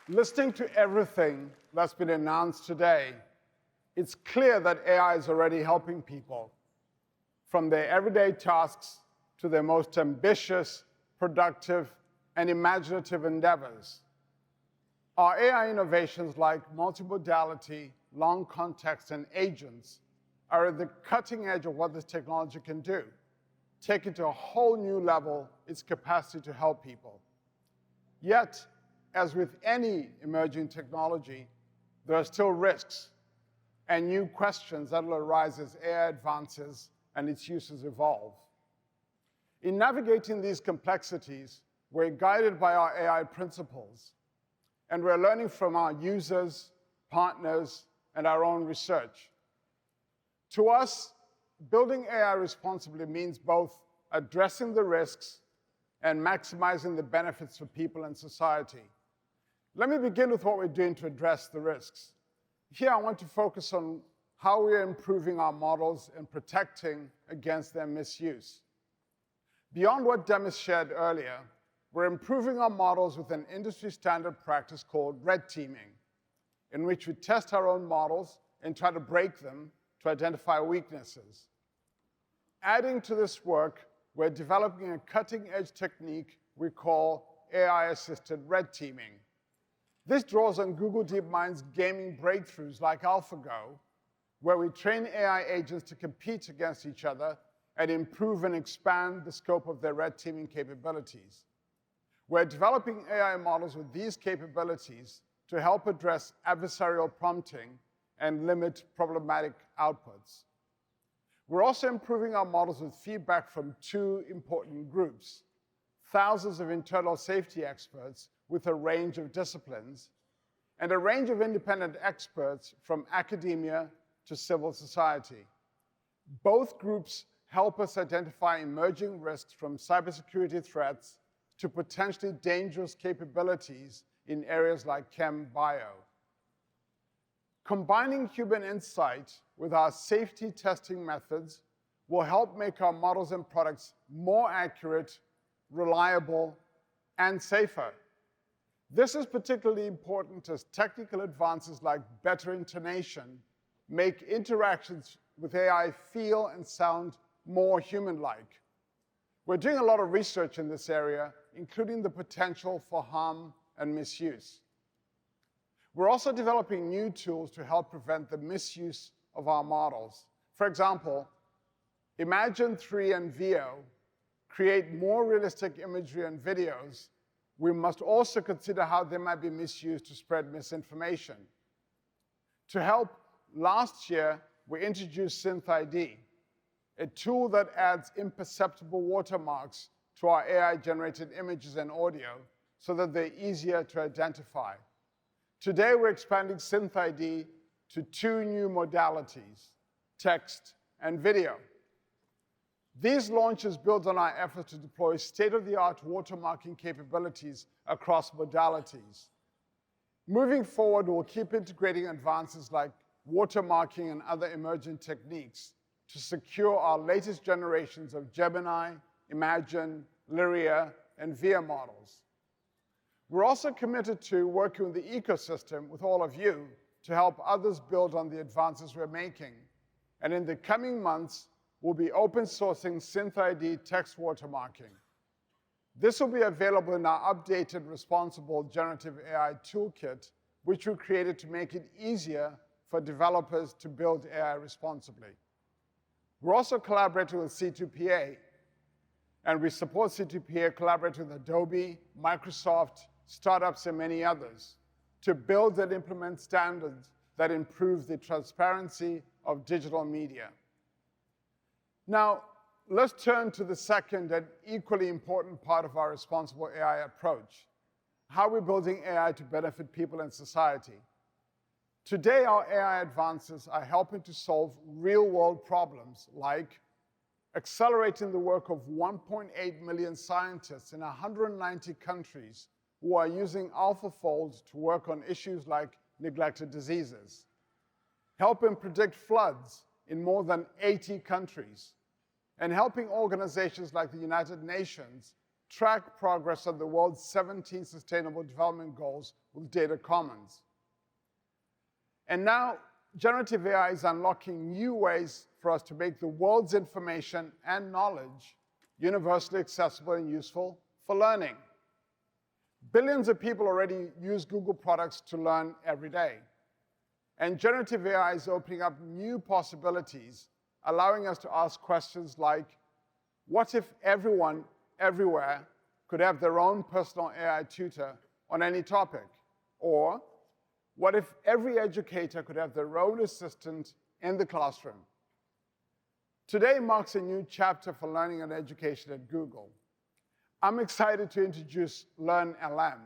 Listening to everything that's been announced today, it's clear that AI is already helping people from their everyday tasks to their most ambitious, productive, and imaginative endeavors. Our AI innovations like multimodality, long context, and agents are at the cutting edge of what this technology can do, taking to a whole new level its capacity to help people. Yet, as with any emerging technology, there are still risks and new questions that will arise as AI advances and its uses evolve. In navigating these complexities, we're guided by our AI principles, and we're learning from our users, partners, and our own research. To us, building AI responsibly means both addressing the risks and maximizing the benefits for people and society. Let me begin with what we're doing to address the risks. Here, I want to focus on how we are improving our models and protecting against their misuse. Beyond what Demis shared earlier, we're improving our models with an industry-standard practice called red teaming, in which we test our own models and try to break them to identify weaknesses. Adding to this work, we're developing a cutting-edge technique we call AI-assisted red teaming. This draws on Google DeepMind's gaming breakthroughs like AlphaGo, where we train AI agents to compete against each other and improve and expand the scope of their red teaming capabilities. We're developing AI models with these capabilities to help address adversarial prompting and limit problematic outputs. We're also improving our models with feedback from two important groups: thousands of internal safety experts with a range of disciplines, and a range of independent experts from academia to civil society. Both groups help us identify emerging risks from cybersecurity threats to potentially dangerous capabilities in areas like chem-bio. Combining human insight with our safety testing methods will help make our models and products more accurate, reliable, and safer. This is particularly important as technical advances like better intonation make interactions with AI feel and sound more human-like. We're doing a lot of research in this area, including the potential for harm and misuse. We're also developing new tools to help prevent the misuse of our models. For example, Imagen 3 and Veo create more realistic imagery and videos. We must also consider how they might be misused to spread misinformation. To help, last year, we introduced SynthID, a tool that adds imperceptible watermarks to our AI-generated images and audio so that they're easier to identify. Today, we're expanding SynthID to two new modalities: text and video. These launches build on our efforts to deploy state-of-the-art watermarking capabilities across modalities. Moving forward, we'll keep integrating advances like watermarking and other emerging techniques to secure our latest generations of Gemini, Imagen, Lyria, and Veo models. We're also committed to working with the ecosystem with all of you to help others build on the advances we're making. And in the coming months, we'll be open sourcing SynthID text watermarking. This will be available in our updated responsible generative AI toolkit, which we created to make it easier for developers to build AI responsibly. We're also collaborating with C2PA, and we support C2PA collaborating with Adobe, Microsoft, startups, and many others to build and implement standards that improve the transparency of digital media. Now, let's turn to the second and equally important part of our responsible AI approach: how we're building AI to benefit people and society. Today, our AI advances are helping to solve real-world problems like accelerating the work of 1.8 million scientists in 190 countries who are using AlphaFold to work on issues like neglected diseases, helping predict floods in more than 80 countries, and helping organizations like the United Nations track progress on the world's 17 Sustainable Development Goals with data commons. And now, generative AI is unlocking new ways for us to make the world's information and knowledge universally accessible and useful for learning. Billions of people already use Google products to learn every day. And generative AI is opening up new possibilities, allowing us to ask questions like, what if everyone, everywhere, could have their own personal AI tutor on any topic? Or, what if every educator could have their own assistant in the classroom? Today marks a new chapter for learning and education at Google. I'm excited to introduce LearnLM,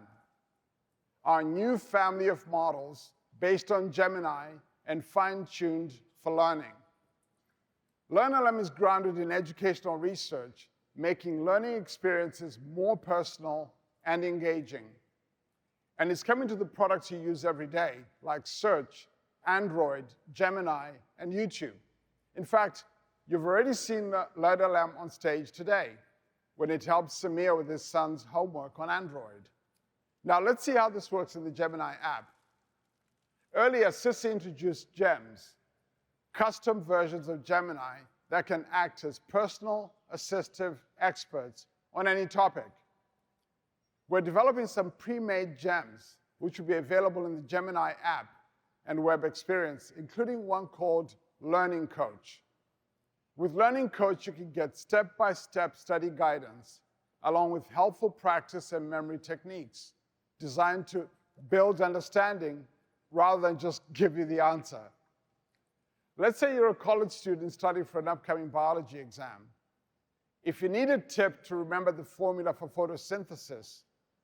our new family of models based on Gemini and fine-tuned for learning. LearnLM is grounded in educational research, making learning experiences more personal and engaging. And it's coming to the products you use every day, like Search, Android, Gemini, and YouTube. In fact, you've already seen LearnLM on stage today, when it helps Samir with his son's homework on Android. Now let's see how this works in the Gemini app. Earlier, Sissy introduced Gems, custom versions of Gemini that can act as personal assistive experts on any topic. We're developing some pre-made gems, which will be available in the Gemini app and web experience, including one called Learning Coach. With Learning Coach, you can get step-by-step study guidance, along with helpful practice and memory techniques designed to build understanding rather than just give you the answer. Let's say you're a college student studying for an upcoming biology exam. If you need a tip to remember the formula for photosynthesis,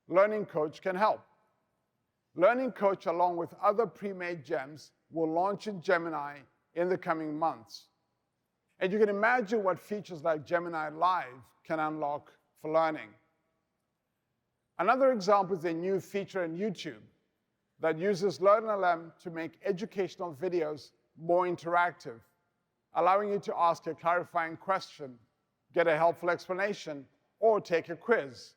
Learning Coach can help. Learning Coach, along with other pre-made gems, will launch in Gemini in the coming months. And you can imagine what features like Gemini Live can unlock for learning. Another example is a new feature in YouTube that uses LearnLM to make educational videos more interactive, allowing you to ask a clarifying question, get a helpful explanation, or take a quiz.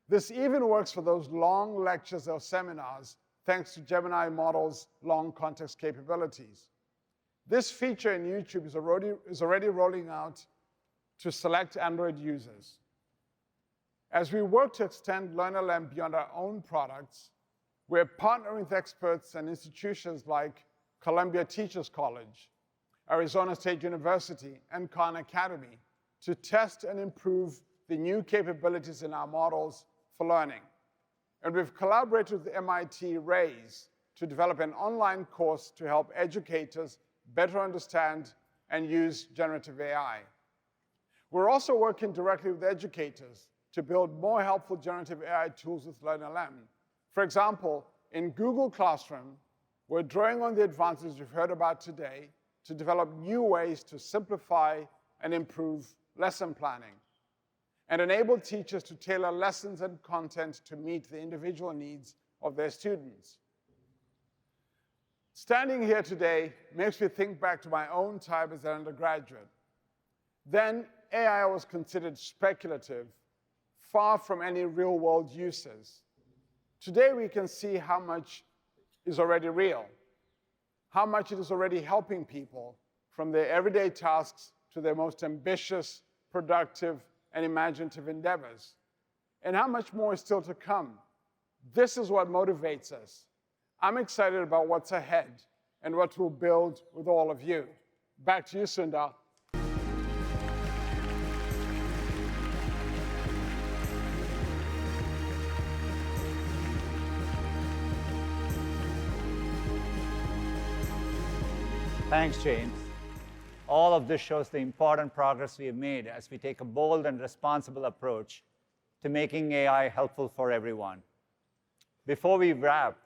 This even works for those long lectures or seminars, thanks to Gemini model's long context capabilities. This feature in YouTube is already rolling out to select Android users. As we work to extend LearnLM beyond our own products, we're partnering with experts and institutions like Columbia Teachers College, Arizona State University, and Khan Academy to test and improve the new capabilities in our models for learning. And we've collaborated with MIT Raise to develop an online course to help educators better understand and use generative AI. We're also working directly with educators to build more helpful generative AI tools with LearnLM. For example, in Google Classroom, we're drawing on the advances you've heard about today to develop new ways to simplify and improve lesson planning and enable teachers to tailor lessons and content to meet the individual needs of their students. Standing here today makes me think back to my own time as an undergraduate. Then, AI was considered speculative, far from any real-world uses. Today, we can see how much is already real, how much it is already helping people from their everyday tasks to their most ambitious, productive, and imaginative endeavors, and how much more is still to come. This is what motivates us. I'm excited about what's ahead and what we'll build with all of you. Back to you, Sundar. Thanks, James. All of this shows the important progress we have made as we take a bold and responsible approach to making AI helpful for everyone. Before we wrap,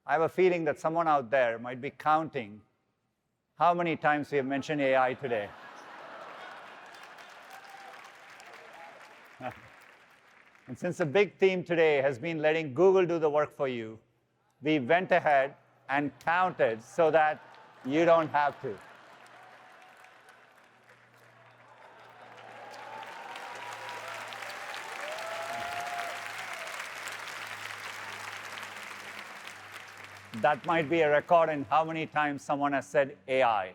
I have a feeling that someone out there might be counting how many times we have mentioned AI today. And since the big theme today has been letting Google do the work for you, we went ahead and counted so that you don't have to. That might be a record in how many times someone has said AI.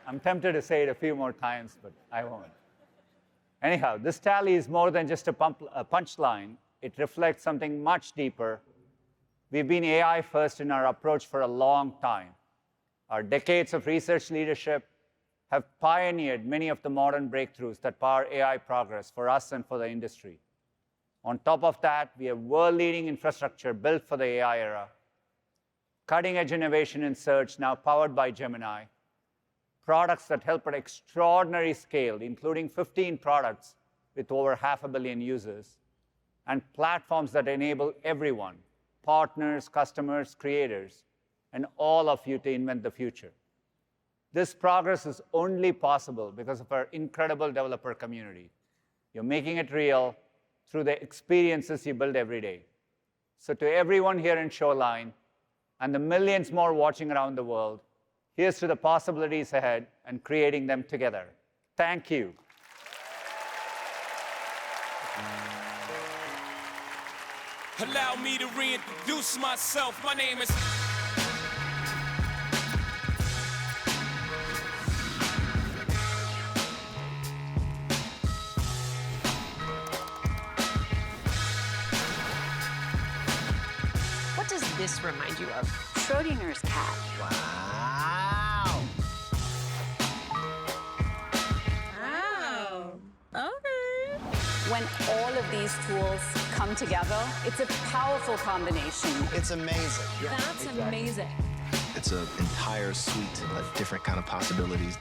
I'm tempted to say it a few more times, but I won't. Anyhow, this tally is more than just a punchline. It reflects something much deeper. We've been AI first in our approach for a long time. Our decades of research leadership have pioneered many of the modern breakthroughs that power AI progress for us and for the industry. On top of that, we have world-leading infrastructure built for the AI era, cutting-edge innovation in search now powered by Gemini, products that help at extraordinary scale, including 15 products with over 500 million users, and platforms that enable everyone, partners, customers, creators, and all of you to invent the future. This progress is only possible because of our incredible developer community. You're making it real through the experiences you build every day. So to everyone here in Shoreline, and the millions more watching around the world, here's to the possibilities ahead and creating them together. Thank you. Allow me to reintroduce myself. My name is... What does this remind you of? Schrodinger's cat. Wow. Wow. Okay. When all of these tools come together, it's a powerful combination. It's amazing. That's amazing. It's an entire suite of different kind of possibilities.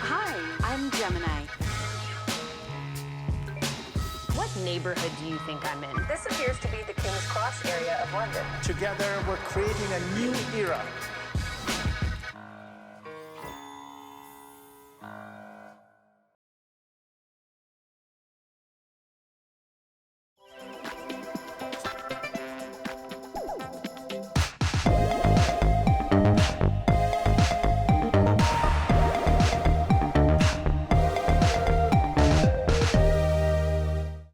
Hi, I'm Gemini. What neighborhood do you think I'm in? This appears to be the King's Cross area of London. Together, we're creating a new era